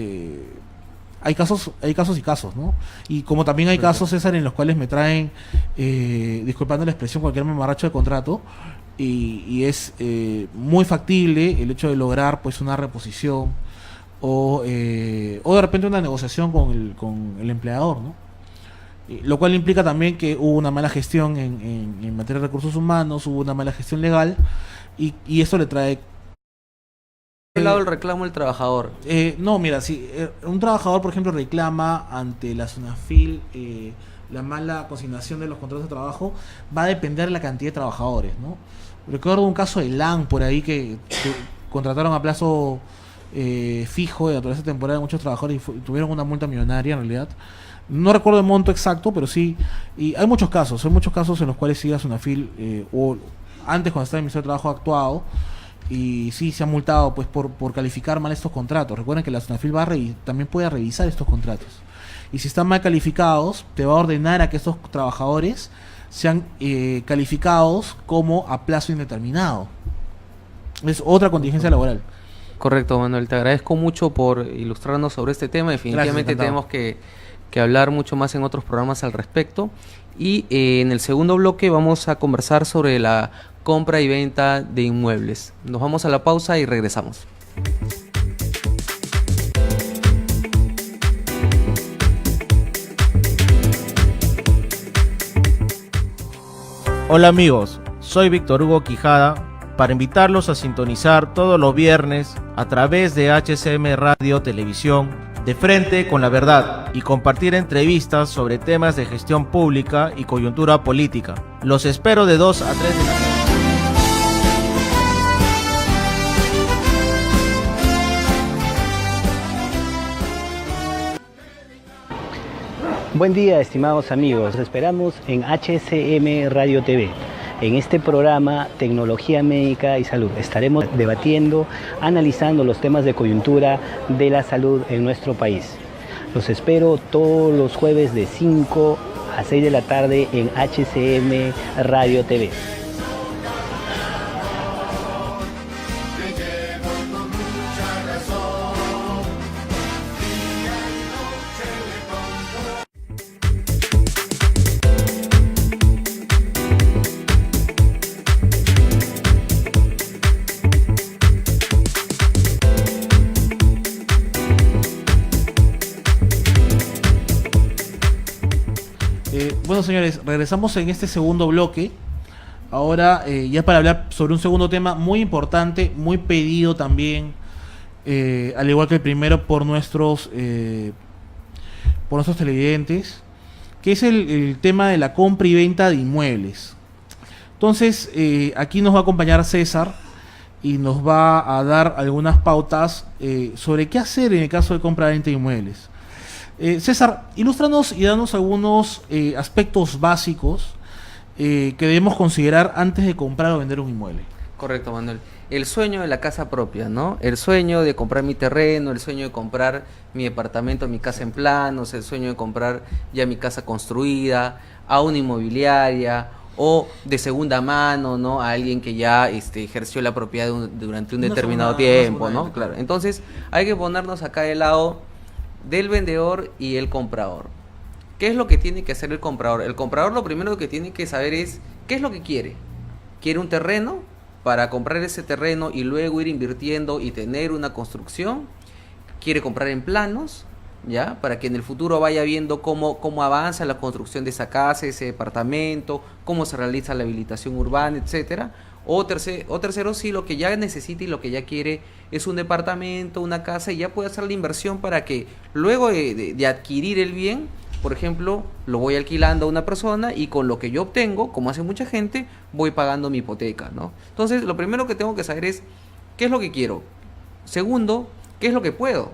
hay casos y casos, ¿no? Y como también hay casos, César, en los cuales me traen, disculpando la expresión, cualquier mamarracho de contrato, y es muy factible el hecho de lograr pues una reposición o de repente una negociación con el empleador, ¿no? Lo cual implica también que hubo una mala gestión en materia de recursos humanos, hubo una mala gestión legal, y esto le trae... ¿Qué lado el reclamo del trabajador? No, mira, si un trabajador, por ejemplo, reclama ante la SUNAFIL la mala consignación de los contratos de trabajo, va a depender de la cantidad de trabajadores, ¿no? Recuerdo un caso de LAN por ahí que contrataron a plazo fijo de naturaleza temporal a muchos trabajadores y tuvieron una multa millonaria en realidad. No recuerdo el monto exacto, pero sí, y hay muchos casos en los cuales sí la SUNAFIL, o antes cuando estaba en el Ministerio de Trabajo ha actuado, y sí se ha multado pues por calificar mal estos contratos. Recuerden que la SUNAFIL también puede revisar estos contratos, y si están mal calificados te va a ordenar a que estos trabajadores sean calificados como a plazo indeterminado. Es otra contingencia laboral. Correcto, Manuel, te agradezco mucho por ilustrarnos sobre este tema. Definitivamente Gracias, tenemos que hablar mucho más en otros programas al respecto. Y en el segundo bloque vamos a conversar sobre la compra y venta de inmuebles. Nos vamos a la pausa y regresamos. Hola amigos, soy Víctor Hugo Quijada para invitarlos a sintonizar todos los viernes a través de HCM Radio Televisión De Frente con la Verdad y compartir entrevistas sobre temas de gestión pública y coyuntura política. Los espero de 2 a 3 de la tarde. Buen día, estimados amigos. Los esperamos en HCM Radio TV. En este programa Tecnología Médica y Salud estaremos debatiendo, analizando los temas de coyuntura de la salud en nuestro país. Los espero todos los jueves de 5 a 6 de la tarde en HCM Radio TV. Bueno, señores, regresamos en este segundo bloque. Ahora ya para hablar sobre un segundo tema muy importante, muy pedido también, al igual que el primero por nuestros televidentes, que es el tema de la compra y venta de inmuebles. Entonces, aquí nos va a acompañar César y nos va a dar algunas pautas sobre qué hacer en el caso de compra-venta de inmuebles. César, ilústranos y danos algunos aspectos básicos que debemos considerar antes de comprar o vender un inmueble. Correcto, Manuel. El sueño de la casa propia, ¿no? El sueño de comprar mi terreno, el sueño de comprar mi departamento, mi casa en planos, el sueño de comprar ya mi casa construida, a una inmobiliaria o de segunda mano, ¿no? A alguien que ya ejerció la propiedad durante un determinado tiempo, ¿no? Claro. Entonces, hay que ponernos acá del lado del vendedor y el comprador. ¿Qué es lo que tiene que hacer el comprador? El comprador lo primero que tiene que saber es qué es lo que quiere. ¿Quiere un terreno para comprar ese terreno y luego ir invirtiendo y tener una construcción? ¿Quiere comprar en planos? ¿Ya? Para que en el futuro vaya viendo cómo avanza la construcción de esa casa, ese departamento, cómo se realiza la habilitación urbana, etcétera. O tercero, sí, lo que ya necesita y lo que ya quiere es un departamento, una casa, y ya puede hacer la inversión para que luego de adquirir el bien, por ejemplo, lo voy alquilando a una persona y con lo que yo obtengo, como hace mucha gente, voy pagando mi hipoteca, ¿no? Entonces, lo primero que tengo que saber es qué es lo que quiero. Segundo, qué es lo que puedo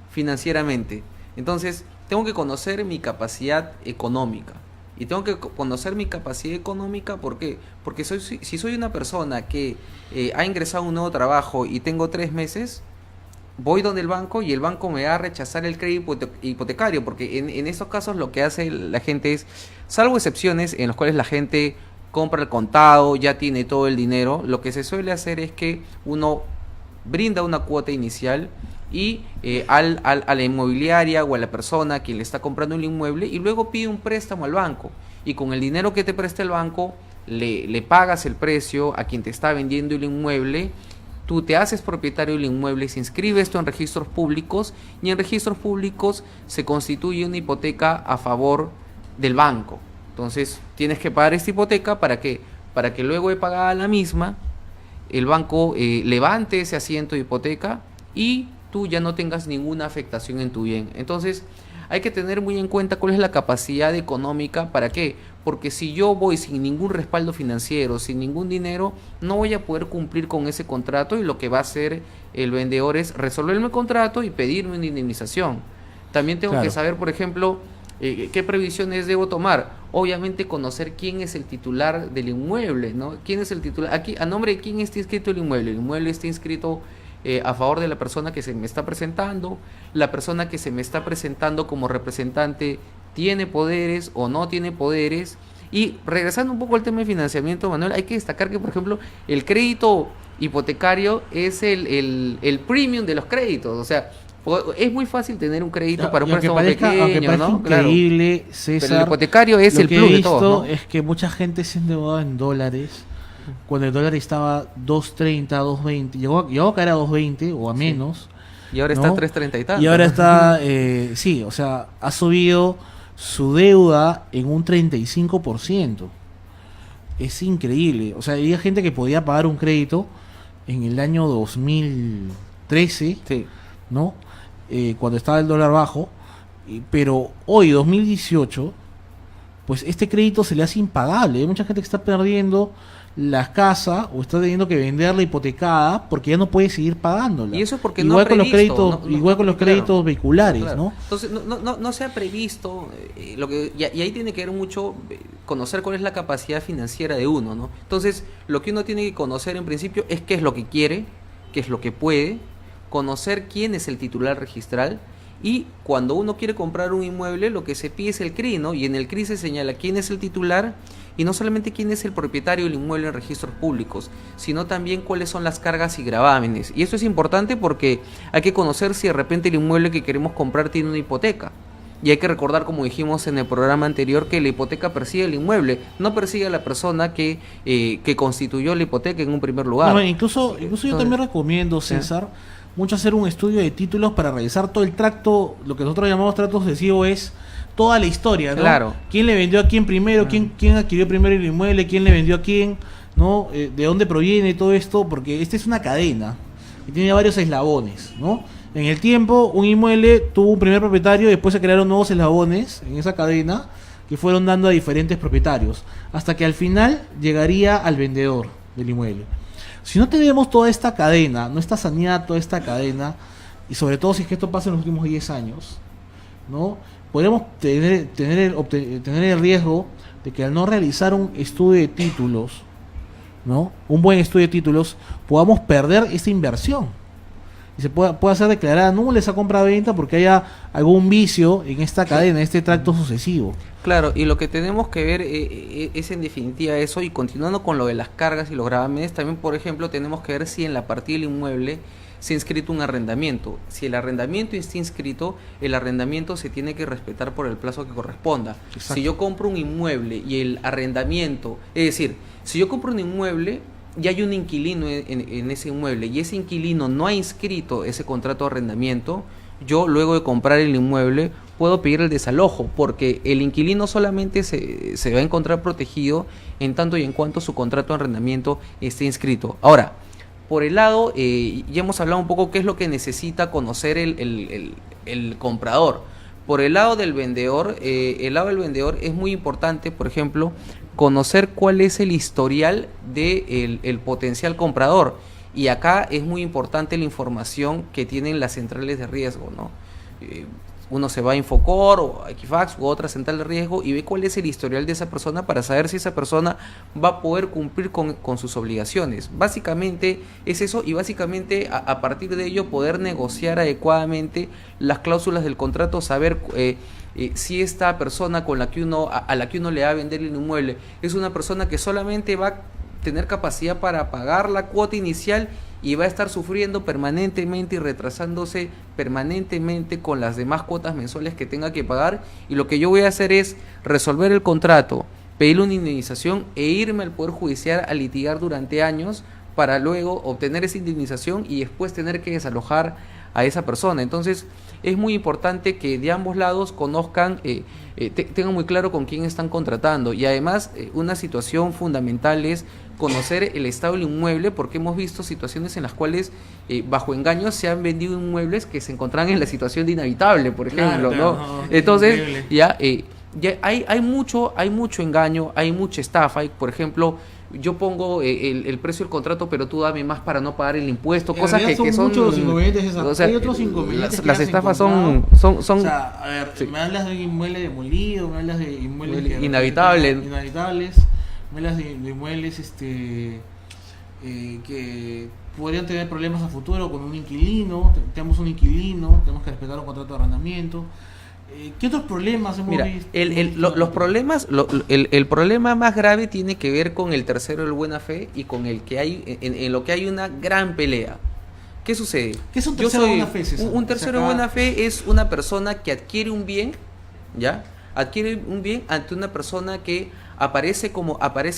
financieramente. Entonces, tengo que conocer mi capacidad económica. Y tengo que conocer mi capacidad económica, ¿por qué? Porque si soy una persona que ha ingresado a un nuevo trabajo y tengo 3 meses, voy donde el banco y el banco me va a rechazar el crédito hipotecario, porque en estos casos lo que hace la gente es, salvo excepciones en las cuales la gente compra al contado, ya tiene todo el dinero, lo que se suele hacer es que uno brinda una cuota inicial y a la inmobiliaria o a la persona a quien le está comprando el inmueble, y luego pide un préstamo al banco, y con el dinero que te presta el banco le pagas el precio a quien te está vendiendo el inmueble. Tú te haces propietario del inmueble, se inscribe esto en registros públicos, y en registros públicos se constituye una hipoteca a favor del banco. Entonces tienes que pagar esta hipoteca para que luego de pagada la misma, el banco levante ese asiento de hipoteca y tú ya no tengas ninguna afectación en tu bien. Entonces hay que tener muy en cuenta cuál es la capacidad económica. ¿Para qué? Porque si yo voy sin ningún respaldo financiero, sin ningún dinero, no voy a poder cumplir con ese contrato, y lo que va a hacer el vendedor es resolverme el contrato y pedirme una indemnización. También tengo que saber, por ejemplo, qué previsiones debo tomar. Obviamente conocer quién es el titular del inmueble, ¿no? ¿Quién es el titular? Aquí, ¿a nombre de quién está inscrito el inmueble? El inmueble está inscrito a favor de la persona que se me está presentando. La persona que se me está presentando como representante tiene poderes o no tiene poderes. Y regresando un poco al tema de financiamiento, Manuel, hay que destacar que, por ejemplo, el crédito hipotecario es el premium de los créditos. O sea, es muy fácil tener un crédito para un préstamo pequeño, ¿no? Increíble, claro. César. Pero el hipotecario es el plus de todo, ¿no? Es que mucha gente se endeudaba en dólares cuando el dólar estaba 2.30, 2.20, llegó a caer a 2.20 o a menos. Y ahora está a 3.30 y tal. Y ahora está, sí, o sea, ha subido su deuda en un 35%. es increíble. O sea, había gente que podía pagar un crédito en el año 2013, Sí. ¿no? Cuando estaba el dólar bajo, pero hoy, 2018, pues este crédito se le hace impagable. Hay mucha gente que está perdiendo la casa o está teniendo que venderla hipotecada porque ya no puede seguir pagándola. Y eso es porque igual no ha con los previsto, créditos, no, igual con los claro, créditos vehiculares, claro. ¿no? Entonces, no se ha previsto, y ahí tiene que ver mucho conocer cuál es la capacidad financiera de uno, ¿no? Entonces, lo que uno tiene que conocer en principio es qué es lo que quiere, qué es lo que puede, conocer quién es el titular registral, y cuando uno quiere comprar un inmueble, lo que se pide es el CRI, ¿no? Y en el CRI se señala quién es el titular y no solamente quién es el propietario del inmueble en registros públicos, sino también cuáles son las cargas y gravámenes. Y eso es importante porque hay que conocer si de repente el inmueble que queremos comprar tiene una hipoteca. Y hay que recordar, como dijimos en el programa anterior, que la hipoteca persigue el inmueble, no persigue a la persona que constituyó la hipoteca en un primer lugar. No, incluso yo también recomiendo, César, mucho hacer un estudio de títulos para revisar todo el tracto, lo que nosotros llamamos trato sucesivo es toda la historia, ¿no? Claro. ¿Quién le vendió a quién primero? ¿Quién adquirió primero el inmueble? ¿Quién le vendió a quién? ¿No? ¿De dónde proviene todo esto? Porque esta es una cadena y tiene varios eslabones, ¿no? En el tiempo, un inmueble tuvo un primer propietario y después se crearon nuevos eslabones en esa cadena que fueron dando a diferentes propietarios, hasta que al final llegaría al vendedor del inmueble. Si no tenemos toda esta cadena, no está saneada toda esta cadena, y sobre todo si es que esto pasa en los últimos 10 años, ¿no? Podemos tener el riesgo de que al no realizar un estudio de títulos, ¿no? Un buen estudio de títulos, podamos perder esta inversión. Y se pueda ser declarada nula esa compra-venta porque haya algún vicio en esta cadena, en este tracto sucesivo. Claro, y lo que tenemos que ver es en definitiva eso, y continuando con lo de las cargas y los gravámenes, también por ejemplo tenemos que ver si en la partida del inmueble se ha inscrito un arrendamiento. Si el arrendamiento está inscrito, el arrendamiento se tiene que respetar por el plazo que corresponda. Exacto. Si yo compro un inmueble y el arrendamiento, es decir, si yo compro un inmueble y hay un inquilino en ese inmueble y ese inquilino no ha inscrito ese contrato de arrendamiento, yo luego de comprar el inmueble puedo pedir el desalojo, porque el inquilino solamente se va a encontrar protegido en tanto y en cuanto su contrato de arrendamiento esté inscrito. Ahora, por el lado, ya hemos hablado un poco qué es lo que necesita conocer el comprador. Por el lado del vendedor, es muy importante, por ejemplo, conocer cuál es el historial del el potencial comprador. Y acá es muy importante la información que tienen las centrales de riesgo, ¿no? Uno se va a Infocor o a Equifax u otra central de riesgo y ve cuál es el historial de esa persona para saber si esa persona va a poder cumplir con sus obligaciones. Básicamente es eso, y básicamente a partir de ello poder negociar adecuadamente las cláusulas del contrato, saber si esta persona a la que uno le va a vender el inmueble es una persona que solamente va a tener capacidad para pagar la cuota inicial y va a estar sufriendo permanentemente y retrasándose permanentemente con las demás cuotas mensuales que tenga que pagar, y lo que yo voy a hacer es resolver el contrato, pedirle una indemnización e irme al Poder Judicial a litigar durante años para luego obtener esa indemnización y después tener que desalojar a esa persona. Entonces es muy importante que de ambos lados conozcan, tengan muy claro con quién están contratando, y además una situación fundamental es conocer el estado del inmueble, porque hemos visto situaciones en las cuales bajo engaños se han vendido inmuebles que se encontraban en la situación de inhabitable, por ejemplo, Claro, ¿no? no, Entonces increíble. ya hay mucho engaño, hay mucha estafa. Por ejemplo, yo pongo el precio del contrato, pero tú dame más para no pagar el impuesto, En cosas realidad que son muchos los inconvenientes esas. o sea, Hay otros inconvenientes que las has estafas encontrado. son O sea, a ver, sí. me hablas de un inmueble demolido, me hablas de inmuebles Inhabitables. inhabitables, me hablas de inmuebles que podrían tener problemas a futuro con un inquilino. Tenemos un inquilino, tenemos que respetar un contrato de arrendamiento. ¿Qué otros problemas hemos Mira, visto? los problemas, el problema más grave tiene que ver con el tercero de buena fe y con el que hay en lo que hay una gran pelea. ¿Qué sucede? ¿Qué es un tercero de buena fe, César? Un tercero de buena fe es una persona que adquiere un bien, ¿ya? Adquiere un bien ante una persona que aparece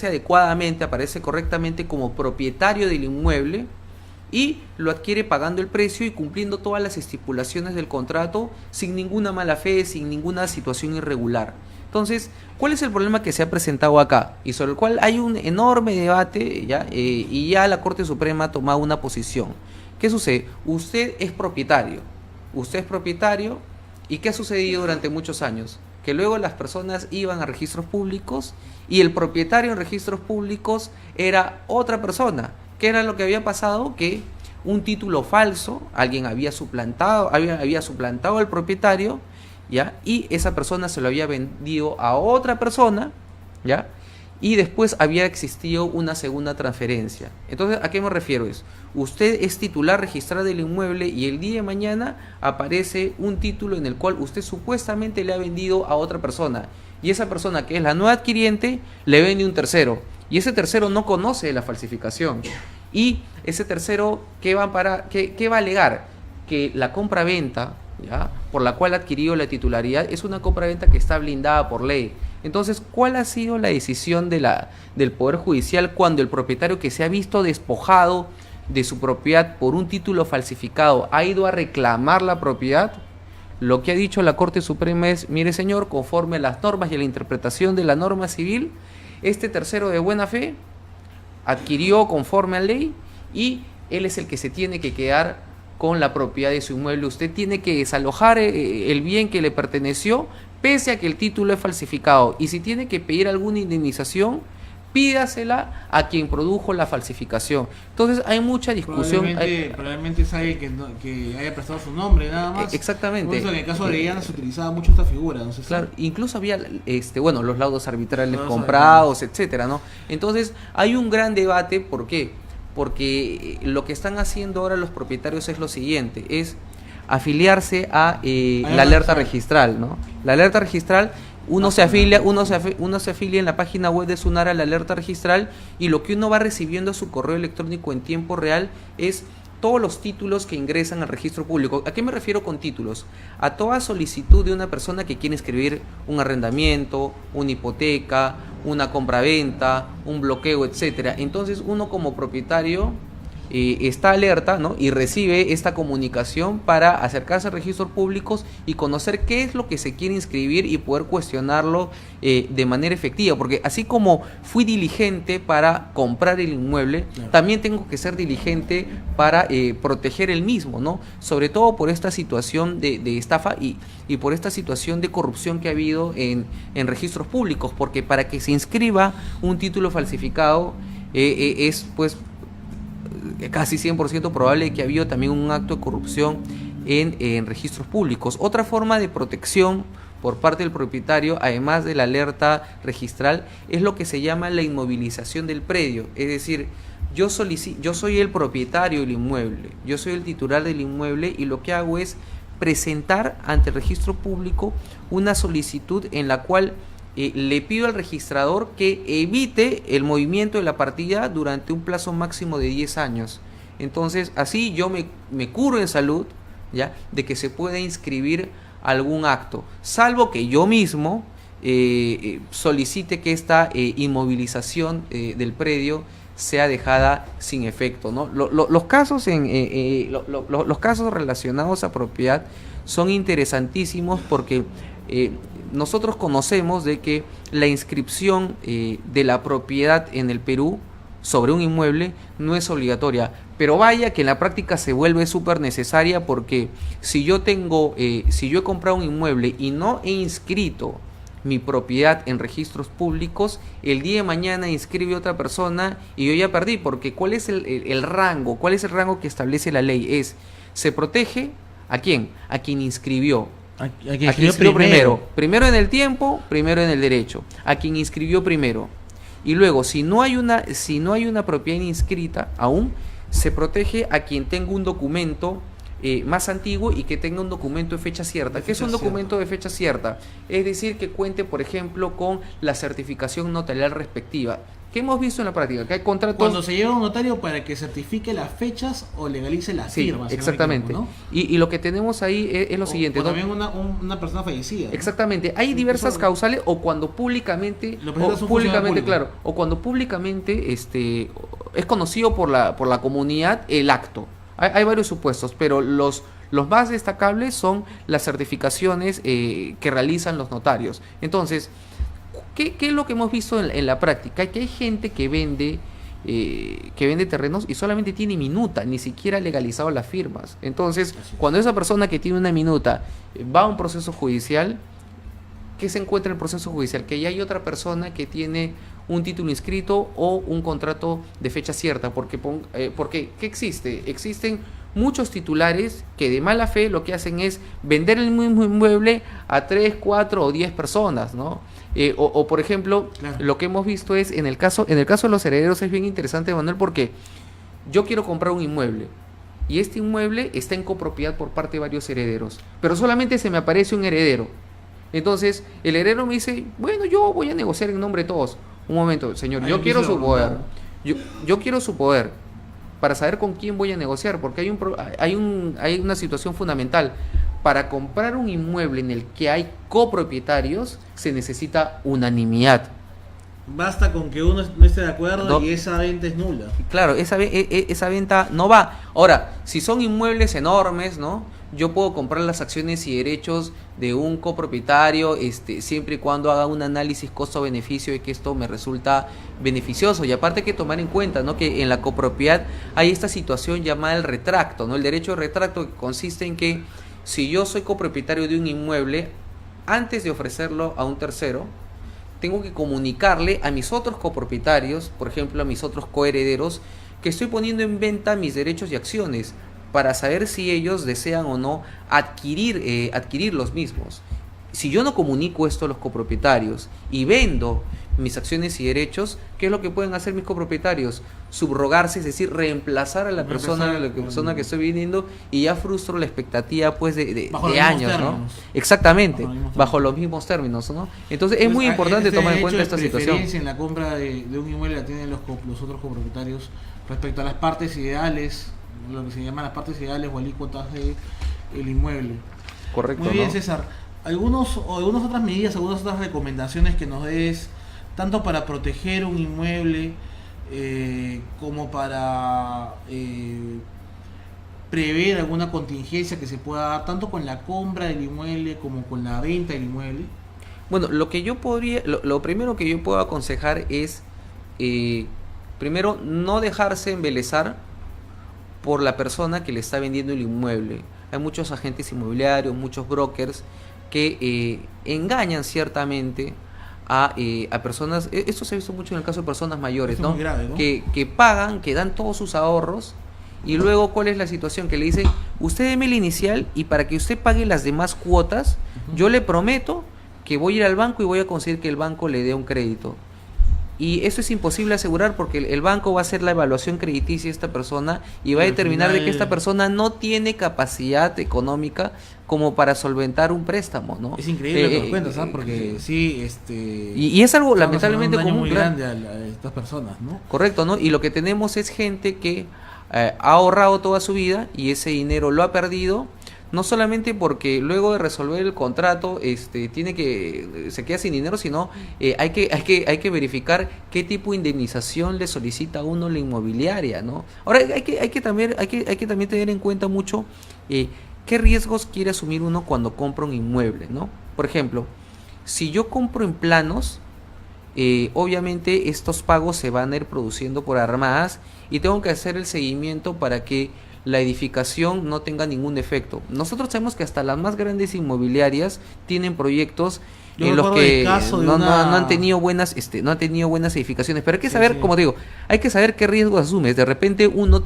adecuadamente, aparece correctamente como propietario del inmueble, y lo adquiere pagando el precio y cumpliendo todas las estipulaciones del contrato sin ninguna mala fe, sin ninguna situación irregular. Entonces, ¿cuál es el problema que se ha presentado acá? Y sobre el cual hay un enorme debate, ¿ya? Y ya la Corte Suprema ha tomado una posición. ¿Qué sucede? Usted es propietario. ¿Y qué ha sucedido durante muchos años? Que luego las personas iban a registros públicos y el propietario en registros públicos era otra persona. ¿Qué era lo que había pasado? Que un título falso, alguien había suplantado al propietario, ¿ya? Y esa persona se lo había vendido a otra persona, ¿ya? Y después había existido una segunda transferencia. Entonces, ¿a qué me refiero? Usted es titular registral del inmueble y el día de mañana aparece un título en el cual usted supuestamente le ha vendido a otra persona. Y esa persona, que es la nueva adquiriente, le vende un tercero. Y ese tercero no conoce la falsificación. Y ese tercero, ¿qué va a alegar? Que la compra-venta, ¿ya?, por la cual ha adquirido la titularidad es una compra-venta que está blindada por ley. Entonces, ¿cuál ha sido la decisión del Poder Judicial cuando el propietario que se ha visto despojado de su propiedad por un título falsificado ha ido a reclamar la propiedad? Lo que ha dicho la Corte Suprema es: mire señor, conforme a las normas y a la interpretación de la norma civil, este tercero de buena fe adquirió conforme a ley y él es el que se tiene que quedar con la propiedad de su inmueble. Usted tiene que desalojar el bien que le perteneció pese a que el título es falsificado, y si tiene que pedir alguna indemnización, pídasela a quien produjo la falsificación. Entonces hay mucha discusión. Probablemente es alguien que haya prestado su nombre nada más. Exactamente. Por eso en el caso de Orellana se utilizaba mucho esta figura, ¿no? Claro, incluso había los laudos arbitrales comprados, etcétera, ¿no? Entonces hay un gran debate. ¿Por qué? Porque lo que están haciendo ahora los propietarios es lo siguiente: es afiliarse a la alerta registral, ¿no? La alerta registral, uno se afilia en la página web de SUNAR a la alerta registral, y lo que uno va recibiendo a su correo electrónico en tiempo real es todos los títulos que ingresan al registro público. ¿A qué me refiero con títulos? A toda solicitud de una persona que quiere inscribir un arrendamiento, una hipoteca, una compraventa, un bloqueo, etcétera. Entonces uno como propietario está alerta, ¿no?, y recibe esta comunicación para acercarse a registros públicos y conocer qué es lo que se quiere inscribir y poder cuestionarlo de manera efectiva, porque así como fui diligente para comprar el inmueble, claro, también tengo que ser diligente para proteger el mismo, ¿no?, sobre todo por esta situación de estafa y por esta situación de corrupción que ha habido en registros públicos, porque para que se inscriba un título falsificado es pues casi 100% probable que ha habido también un acto de corrupción en registros públicos. Otra forma de protección por parte del propietario, además de la alerta registral, es lo que se llama la inmovilización del predio. Es decir, yo soy el propietario del inmueble, yo soy el titular del inmueble, y lo que hago es presentar ante el registro público una solicitud en la cual le pido al registrador que evite el movimiento de la partida durante un plazo máximo de 10 años. Entonces, así yo me curo en salud, ¿ya?, de que se pueda inscribir algún acto, salvo que yo mismo solicite que esta inmovilización del predio sea dejada sin efecto, ¿no? Los casos los casos relacionados a propiedad son interesantísimos porque nosotros conocemos de que la inscripción de la propiedad en el Perú sobre un inmueble no es obligatoria, pero vaya que en la práctica se vuelve súper necesaria, porque si yo he comprado un inmueble y no he inscrito mi propiedad en registros públicos, el día de mañana inscribe otra persona y yo ya perdí, porque ¿cuál es el rango? ¿Cuál es el rango que establece la ley? Se protege ¿a quién? A quien inscribió. A quien inscribió primero en el tiempo, primero en el derecho, a quien inscribió primero. Y luego, si no hay una propiedad inscrita aún, se protege a quien tenga un documento más antiguo y que tenga un documento de fecha cierta. ¿Qué es un documento de fecha cierta? Es decir, que cuente, por ejemplo, con la certificación notarial respectiva. ¿Qué hemos visto en la práctica? Que hay contratos... Cuando se lleva a un notario para que certifique las fechas o legalice las firmas. Sí, exactamente. ¿No? Y lo que tenemos ahí es lo siguiente. O también una persona fallecida, ¿no? Exactamente. Hay diversas causales, o cuando públicamente... Lo presentas un funcionario público. Claro. O cuando públicamente es conocido por la comunidad el acto. Hay varios supuestos, pero los más destacables son las certificaciones que realizan los notarios. Entonces, ¿qué es lo que hemos visto en la práctica? Que hay gente que vende terrenos y solamente tiene minuta, ni siquiera ha legalizado las firmas. Entonces, cuando esa persona que tiene una minuta va a un proceso judicial, ¿qué se encuentra en el proceso judicial? Que ya hay otra persona que tiene un título inscrito o un contrato de fecha cierta, porque ¿qué existe? Existen muchos titulares que de mala fe lo que hacen es vender el mismo inmueble a 3, 4 o 10 personas, ¿no? O por ejemplo, claro, lo que hemos visto es, en el caso de los herederos es bien interesante, Manuel, porque yo quiero comprar un inmueble y este inmueble está en copropiedad por parte de varios herederos, pero solamente se me aparece un heredero. Entonces, el heredero me dice, bueno, yo voy a negociar en nombre de todos. Un momento, señor, yo quiero su poder. Yo quiero su poder para saber con quién voy a negociar, porque hay una situación fundamental. Para comprar un inmueble en el que hay copropietarios, se necesita unanimidad. Basta con que uno no esté de acuerdo No. y esa venta es nula. Claro, esa venta no va. Ahora, si son inmuebles enormes, ¿no? Yo puedo comprar las acciones y derechos de un copropietario, siempre y cuando haga un análisis costo-beneficio de que esto me resulta beneficioso. Y aparte hay que tomar en cuenta, ¿no?, que en la copropiedad hay esta situación llamada el retracto, ¿no? El derecho de retracto, que consiste en que si yo soy copropietario de un inmueble, antes de ofrecerlo a un tercero, tengo que comunicarle a mis otros copropietarios, por ejemplo a mis otros coherederos, que estoy poniendo en venta mis derechos y acciones, para saber si ellos desean o no adquirir los mismos. Si yo no comunico esto a los copropietarios y vendo mis acciones y derechos, ¿qué es lo que pueden hacer mis copropietarios? Subrogarse, es decir, reemplazar a la persona que estoy vendiendo, y ya frustro la expectativa pues de años, ¿no? Exactamente, bajo los mismos términos, ¿no? Entonces es muy importante tomar en cuenta esta situación. En la compra de un inmueble la tienen los otros copropietarios respecto a las partes ideales, lo que se llaman las partes ideales o alícuotas del inmueble. Correcto. Muy bien, ¿no? César. Algunas otras medidas, algunas otras recomendaciones que nos des, tanto para proteger un inmueble como para prever alguna contingencia que se pueda dar, tanto con la compra del inmueble como con la venta del inmueble. Bueno, lo primero que yo puedo aconsejar es, primero, no dejarse embelesar por la persona que le está vendiendo el inmueble. Hay muchos agentes inmobiliarios, muchos brokers que engañan ciertamente a personas. Esto se ha visto mucho en el caso de personas mayores, Esto es ¿no? muy grave, ¿no? Que pagan, que dan todos sus ahorros, y luego, ¿cuál es la situación? Que le dicen, usted deme el inicial y para que usted pague las demás cuotas, yo le prometo que voy a ir al banco y voy a conseguir que el banco le dé un crédito. Y eso es imposible asegurar, porque el banco va a hacer la evaluación crediticia de esta persona y va a determinar de que esta persona no tiene capacidad económica como para solventar un préstamo, ¿no? Es increíble lo que nos cuentas, ¿sabes? Porque sí, y es algo lamentablemente un daño común, muy claro. grande a estas personas, ¿no? Correcto, ¿no? Y lo que tenemos es gente que ha ahorrado toda su vida y ese dinero lo ha perdido, no solamente porque luego de resolver el contrato se queda sin dinero, sino hay que verificar qué tipo de indemnización le solicita a uno la inmobiliaria, ¿no? Ahora hay que también tener en cuenta mucho qué riesgos quiere asumir uno cuando compra un inmueble, ¿no? Por ejemplo, si yo compro en planos, obviamente estos pagos se van a ir produciendo por armadas y tengo que hacer el seguimiento para que la edificación no tenga ningún defecto. Nosotros sabemos que hasta las más grandes inmobiliarias tienen proyectos en los que no han tenido buenas edificaciones, pero hay que saber, como digo, hay que saber qué riesgos asumes. De repente uno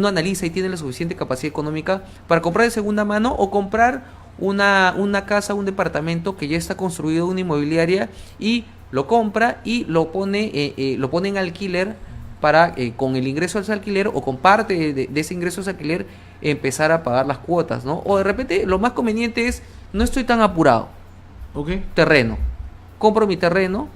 analiza y tiene la suficiente capacidad económica para comprar de segunda mano o comprar una casa, un departamento que ya está construido en una inmobiliaria y lo compra y lo pone en alquiler para con el ingreso del alquiler o con parte de ese ingreso del alquiler empezar a pagar las cuotas, ¿no? O de repente lo más conveniente es, no estoy tan apurado, terreno, compro mi terreno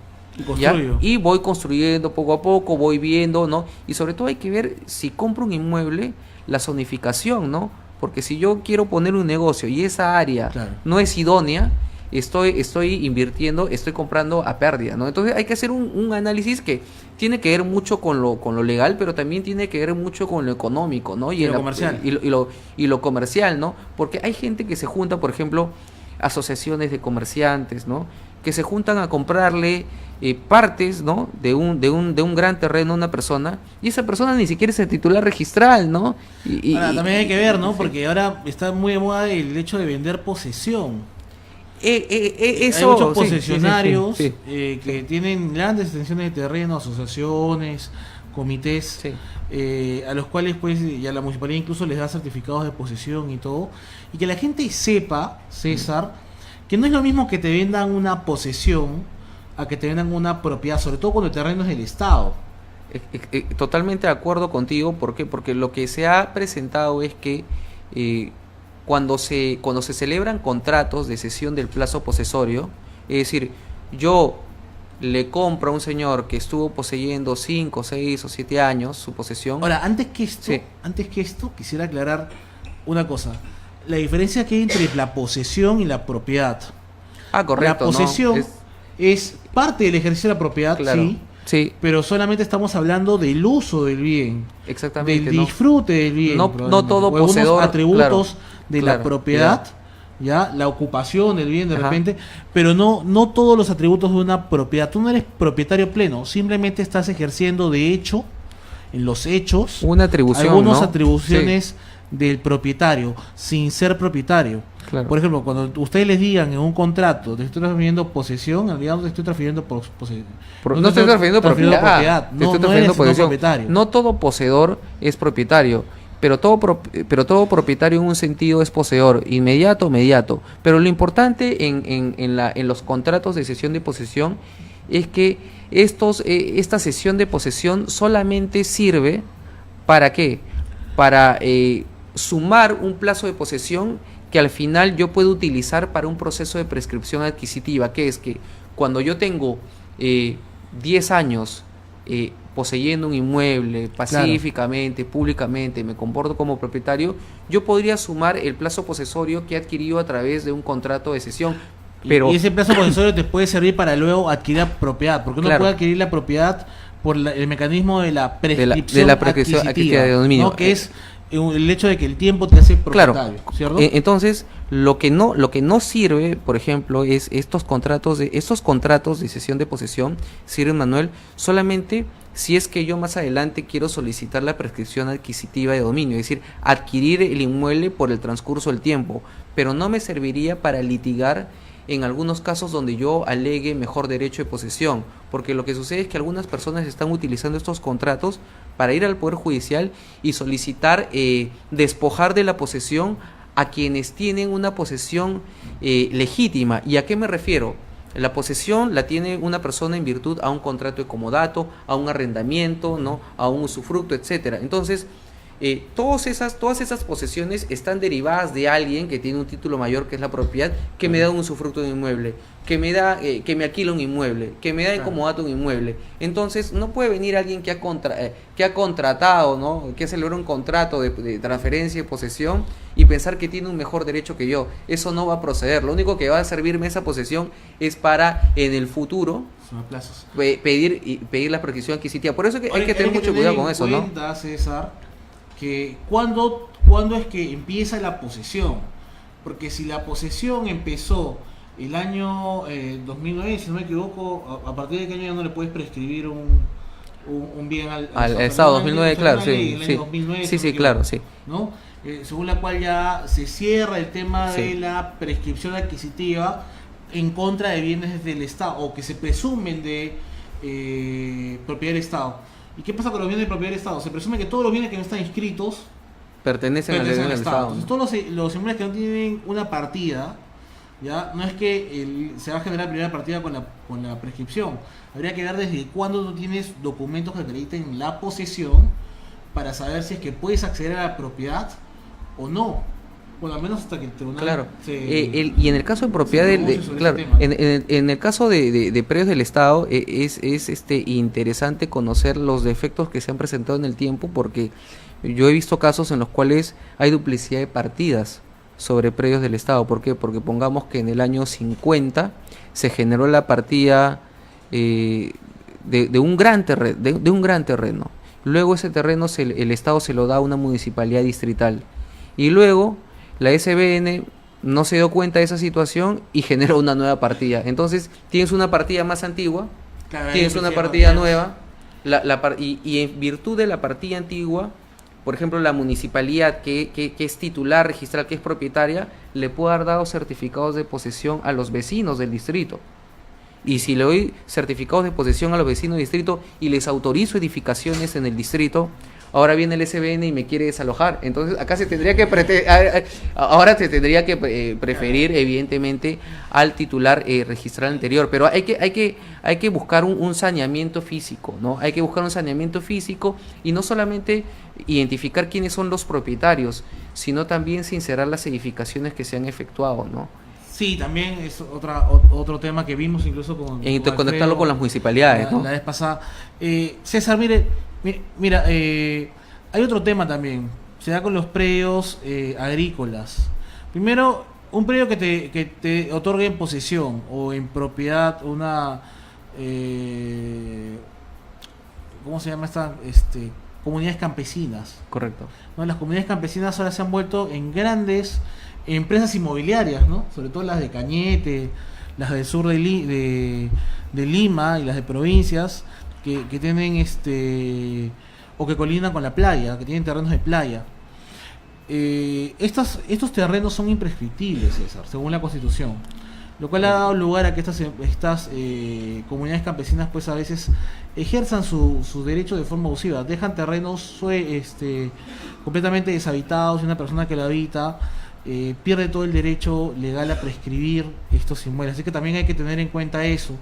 y voy construyendo poco a poco, voy viendo, ¿no? Y sobre todo hay que ver, si compro un inmueble, la zonificación, ¿no? Porque si yo quiero poner un negocio y esa área no es idónea, estoy invirtiendo, estoy comprando a pérdida, ¿no? Entonces hay que hacer un análisis que tiene que ver mucho con lo legal, pero también tiene que ver mucho con lo económico, ¿no? Y lo comercial. Y lo comercial, ¿no? Porque hay gente que se junta, por ejemplo, asociaciones de comerciantes, ¿no? Que se juntan a comprarle partes, ¿no? de un gran terreno a una persona, y esa persona ni siquiera es el titular registral, ¿no? Ahora, también hay que ver, ¿no? Porque ahora está muy de moda el hecho de vender posesión. Eso, hay muchos sí, posesionarios sí. que tienen grandes extensiones de terreno, asociaciones, comités, Sí. a los cuales pues ya la municipalidad incluso les da certificados de posesión y todo, y que la gente sepa, César, que no es lo mismo que te vendan una posesión a que te vendan una propiedad, sobre todo cuando el terreno es del Estado. Totalmente de acuerdo contigo. ¿Por qué? Porque lo que se ha presentado es que cuando se celebran contratos de cesión del plazo posesorio, es decir, yo le compro a un señor que estuvo poseyendo 5, 6 o 7 años su posesión. Ahora, Sí. antes que esto, quisiera aclarar una cosa. La diferencia que hay entre la posesión y la propiedad. Correcto. La posesión ¿no? es parte del ejercicio de la propiedad, Claro. sí, Sí, pero solamente estamos hablando del uso del bien, exactamente. del ¿no? disfrute del bien. No probablemente, todo o algunos poseedor, atributos claro, de claro, la propiedad, claro. ya la ocupación del bien de Ajá. repente, pero no todos los atributos de una propiedad. Tú no eres propietario pleno, simplemente estás ejerciendo de hecho, en los hechos, Una atribución, algunas ¿no? atribuciones del propietario, sin ser propietario. Claro. Por ejemplo, cuando ustedes les digan en un contrato, te estoy transfiriendo posesión, en realidad no te estoy transfiriendo posesión. No estoy transfiriendo propiedad. Te No, estoy no transfiriendo eres posesión. propietario. No todo poseedor es propietario, pero todo propietario en un sentido es poseedor, inmediato. Pero lo importante en los contratos de cesión de posesión es que esta cesión de posesión solamente sirve ¿para qué? Para sumar un plazo de posesión que al final yo puedo utilizar para un proceso de prescripción adquisitiva, que es que cuando yo tengo 10 años poseyendo un inmueble pacíficamente, públicamente, me comporto como propietario, yo podría sumar el plazo posesorio que he adquirido a través de un contrato de cesión. Pero Y ese plazo posesorio te puede servir para luego adquirir la propiedad, porque uno Claro. puede adquirir la propiedad por el mecanismo de la prescripción, la prescripción adquisitiva de dominio. ¿no? Que es el hecho de que el tiempo te hace propietario, Claro. ¿cierto? Entonces, lo que no sirve, por ejemplo, es estos contratos de cesión de posesión sirven, Manuel, solamente si es que yo más adelante quiero solicitar la prescripción adquisitiva de dominio, es decir, adquirir el inmueble por el transcurso del tiempo, pero no me serviría para litigar en algunos casos donde yo alegue mejor derecho de posesión, porque lo que sucede es que algunas personas están utilizando estos contratos para ir al Poder Judicial y solicitar despojar de la posesión a quienes tienen una posesión legítima. ¿Y a qué me refiero? La posesión la tiene una persona en virtud a un contrato de comodato, a un arrendamiento, ¿no? A un usufructo, etcétera. Entonces, todas esas posesiones están derivadas de alguien que tiene un título mayor, que es la propiedad, que me da un usufructo de un inmueble, que me alquila un inmueble, que me da en comodato un inmueble. Entonces no puede venir alguien que ha contratado, ¿no? Que ha celebrado un contrato de transferencia de posesión y pensar que tiene un mejor derecho que yo. Eso no va a proceder. Lo único que va a servirme esa posesión es para en el futuro Son a plazos. pedir la prescripción adquisitiva. Por eso que hay que tener mucho cuidado con eso, ¿no? cuenta, César, que cuando es que empieza la posesión, porque si la posesión empezó el año 2009, si no me equivoco, a partir de qué año ya no le puedes prescribir un bien al Estado, 2009, claro, sí, sí, el sí, año 2009, sí, si no me claro, equivoco, sí. ¿no? Según la cual ya se cierra el tema Sí. de la prescripción adquisitiva en contra de bienes del Estado o que se presumen de propiedad del Estado. ¿Y qué pasa con los bienes de propiedad del Estado? Se presume que todos los bienes que no están inscritos Pertenecen al pertenecen al Estado. Estado. Entonces, todos los inmuebles que no tienen una partida, ya no es que se va a generar primera partida con la prescripción. Habría que ver desde cuándo tú tienes documentos que acrediten la posesión para saber si es que puedes acceder a la propiedad o no. Bueno, al menos hasta que el tribunal Claro. se... Y en el caso de propiedad se del, pronuncie sobre claro, ese tema. en el caso de predios del Estado es interesante conocer los defectos que se han presentado en el tiempo, porque yo he visto casos en los cuales hay duplicidad de partidas. O sobre predios del Estado. ¿Por qué? Porque pongamos que en el año 50 se generó la partida de un gran terreno. Luego ese terreno el Estado se lo da a una municipalidad distrital. Y luego la SBN no se dio cuenta de esa situación y generó una nueva partida. Entonces tienes una partida más antigua, Claro, tienes una partida nueva, y en virtud de la partida antigua, por ejemplo, la municipalidad que es titular registral, que es propietaria, le puede haber dado certificados de posesión a los vecinos del distrito. Y si le doy certificados de posesión a los vecinos del distrito y les autorizo edificaciones en el distrito, ahora viene el SBN y me quiere desalojar. Entonces acá se tendría que ahora se tendría que preferir evidentemente al titular registral anterior, pero hay que buscar un saneamiento físico, ¿no? Hay que buscar un saneamiento físico y no solamente identificar quiénes son los propietarios, sino también sincerar las edificaciones que se han efectuado, ¿no? Sí, también es otro tema que vimos incluso con Interconectarlo Alfredo, con las municipalidades, ¿no? la vez pasada. César, mira, hay otro tema también. Se da con los predios agrícolas. Primero, un predio que te otorgue en posesión o en propiedad una... ¿cómo se llama esta? Comunidades campesinas. Correcto. ¿No? Las comunidades campesinas ahora se han vuelto en grandes empresas inmobiliarias, ¿no? Sobre todo las de Cañete, las del sur de Lima y las de provincias que tienen o que colindan con la playa, que tienen terrenos de playa. Estos terrenos son imprescriptibles, César, según la Constitución, lo cual ha dado lugar a que estas comunidades campesinas pues a veces ejerzan su derecho de forma abusiva, dejan terrenos completamente deshabitados y una persona que lo habita pierde todo el derecho legal a prescribir estos inmuebles. Así que también hay que tener en cuenta eso.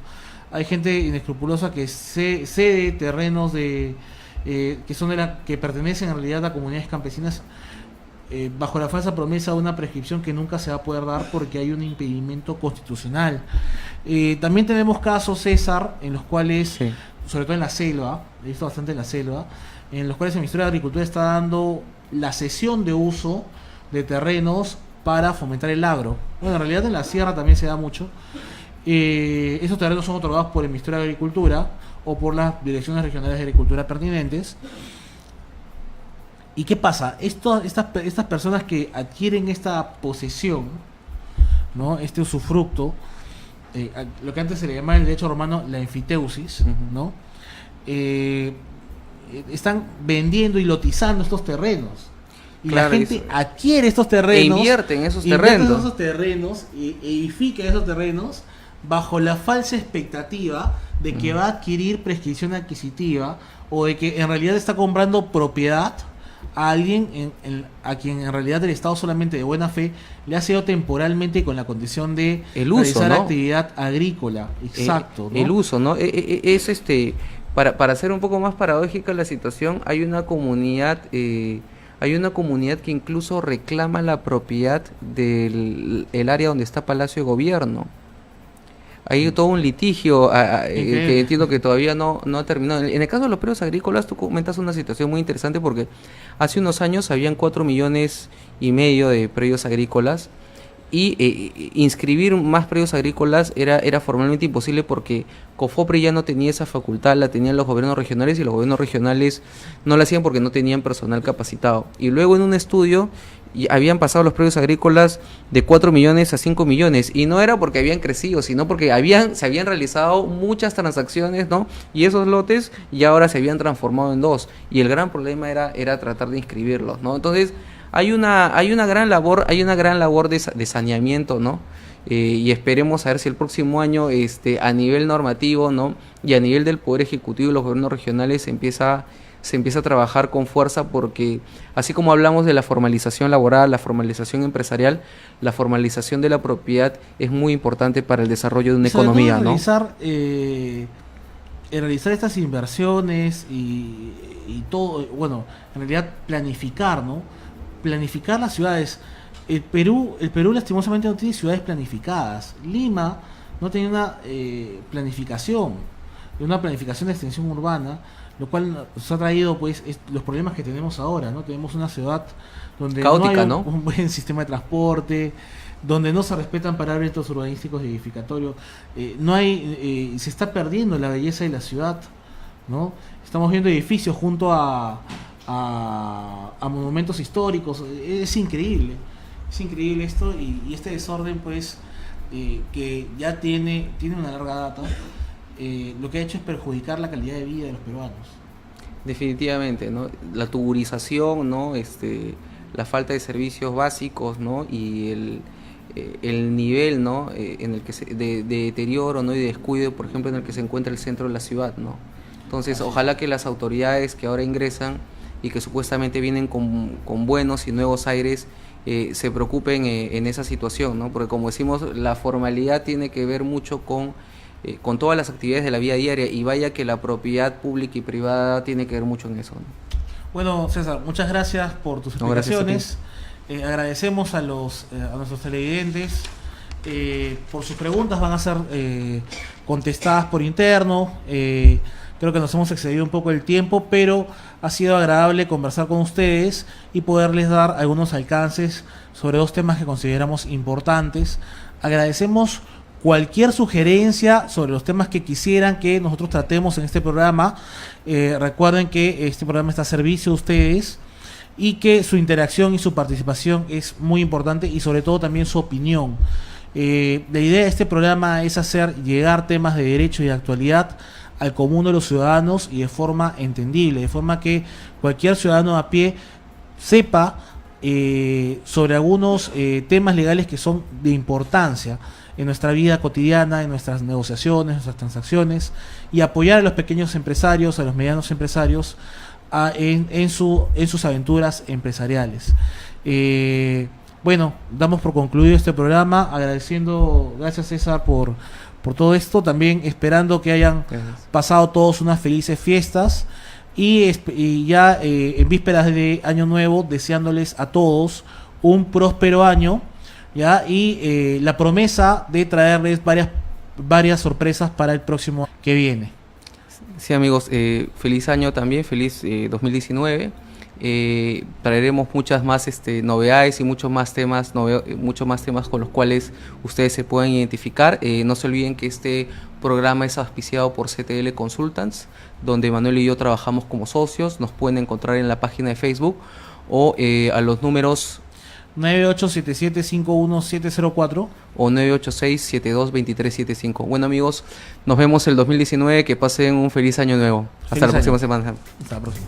Hay gente inescrupulosa que cede terrenos que pertenecen en realidad a comunidades campesinas bajo la falsa promesa de una prescripción que nunca se va a poder dar porque hay un impedimento constitucional. También tenemos casos, César, en los cuales, Sí. sobre todo en la selva, he visto bastante en la selva, en los cuales el Ministerio de Agricultura está dando la cesión de uso de terrenos para fomentar el agro. Bueno, en realidad en la sierra también se da mucho. Esos terrenos son otorgados por el Ministerio de Agricultura o por las direcciones regionales de agricultura pertinentes. ¿Y qué pasa? Estas personas que adquieren esta posesión, ¿no? Este usufructo, lo que antes se le llamaba en el derecho romano la enfiteusis, ¿no? Están vendiendo y lotizando estos terrenos. Y Claro, la gente eso. adquiere estos terrenos. E invierte en esos invierte en terrenos. esos terrenos, edifica esos terrenos bajo la falsa expectativa de que va a adquirir prescripción adquisitiva o de que en realidad está comprando propiedad a alguien a quien en realidad el Estado solamente de buena fe le ha sido temporalmente con la condición de El uso, realizar ¿no? actividad agrícola. Exacto. ¿no? El uso, ¿no? Es para hacer un poco más paradójica la situación, hay una comunidad que incluso reclama la propiedad del área donde está Palacio de Gobierno. Hay todo un litigio que entiendo que todavía no ha terminado. En el caso de los predios agrícolas, tú comentas una situación muy interesante porque hace unos años habían 4,5 millones de predios agrícolas y inscribir más predios agrícolas era formalmente imposible porque COFOPRI ya no tenía esa facultad, la tenían los gobiernos regionales y los gobiernos regionales no la hacían porque no tenían personal capacitado. Y luego en un estudio habían pasado los predios agrícolas de 4 millones a 5 millones y no era porque habían crecido, sino porque se habían realizado muchas transacciones, ¿no? Y esos lotes ya ahora se habían transformado en 2 y el gran problema era tratar de inscribirlos, ¿no? Entonces hay una gran labor de saneamiento, ¿no? Y esperemos a ver si el próximo año a nivel normativo, ¿no? Y a nivel del Poder Ejecutivo y los gobiernos regionales se empieza a trabajar con fuerza porque así como hablamos de la formalización laboral, la formalización empresarial, la formalización de la propiedad es muy importante para el desarrollo de una Sobre todo economía, ¿no? Realizar estas inversiones y todo, bueno, en realidad planificar, ¿no? Planificar las ciudades. El Perú lastimosamente no tiene ciudades planificadas. Lima no tiene una planificación. de una planificación de extensión urbana, lo cual nos ha traído pues los problemas que tenemos ahora, ¿no? Tenemos una ciudad donde Caótica, no hay ¿no? un buen sistema de transporte, donde no se respetan parámetros urbanísticos y edificatorios, se está perdiendo la belleza de la ciudad, ¿no? Estamos viendo edificios junto a monumentos históricos, es increíble esto, y este desorden pues que ya tiene una larga data, lo que ha hecho es perjudicar la calidad de vida de los peruanos. Definitivamente, ¿no? La tuburización, ¿no? La falta de servicios básicos, ¿no? Y el nivel, ¿no? En el que de deterioro, ¿no? Y de descuido, por ejemplo, en el que se encuentra el centro de la ciudad, ¿no? Entonces, ojalá que las autoridades que ahora ingresan y que supuestamente vienen con buenos y nuevos aires se preocupen en esa situación, ¿no? Porque como decimos, la formalidad tiene que ver mucho con todas las actividades de la vida diaria, y vaya que la propiedad pública y privada tiene que ver mucho en eso, ¿no? Bueno, César, muchas gracias por tus explicaciones. Agradecemos a nuestros televidentes por sus preguntas, van a ser contestadas por interno. Creo que nos hemos excedido un poco el tiempo, pero ha sido agradable conversar con ustedes y poderles dar algunos alcances sobre dos temas que consideramos importantes. Agradecemos cualquier sugerencia sobre los temas que quisieran que nosotros tratemos en este programa. Recuerden que este programa está a servicio de ustedes y que su interacción y su participación es muy importante, y sobre todo también su opinión. La idea de este programa es hacer llegar temas de derecho y de actualidad al común de los ciudadanos y de forma entendible, de forma que cualquier ciudadano a pie sepa sobre algunos temas legales que son de importancia en nuestra vida cotidiana, en nuestras negociaciones, nuestras transacciones, y apoyar a los pequeños empresarios, a los medianos empresarios en sus aventuras empresariales. Bueno, damos por concluido este programa, gracias César por todo esto, también esperando que hayan pasado todos unas felices fiestas, y ya en vísperas de Año Nuevo, deseándoles a todos un próspero año, ¿ya? Y la promesa de traerles varias sorpresas para el próximo que viene. Sí, amigos, feliz año también, feliz 2019. Traeremos muchas más novedades y muchos más temas con los cuales ustedes se pueden identificar. No se olviden que este programa es auspiciado por CTL Consultants, donde Manuel y yo trabajamos como socios. Nos pueden encontrar en la página de Facebook o a los números 9877-51704 o 986-722375. Bueno, amigos, nos vemos el 2019. Que pasen un feliz año nuevo. Hasta la próxima semana. Hasta la próxima.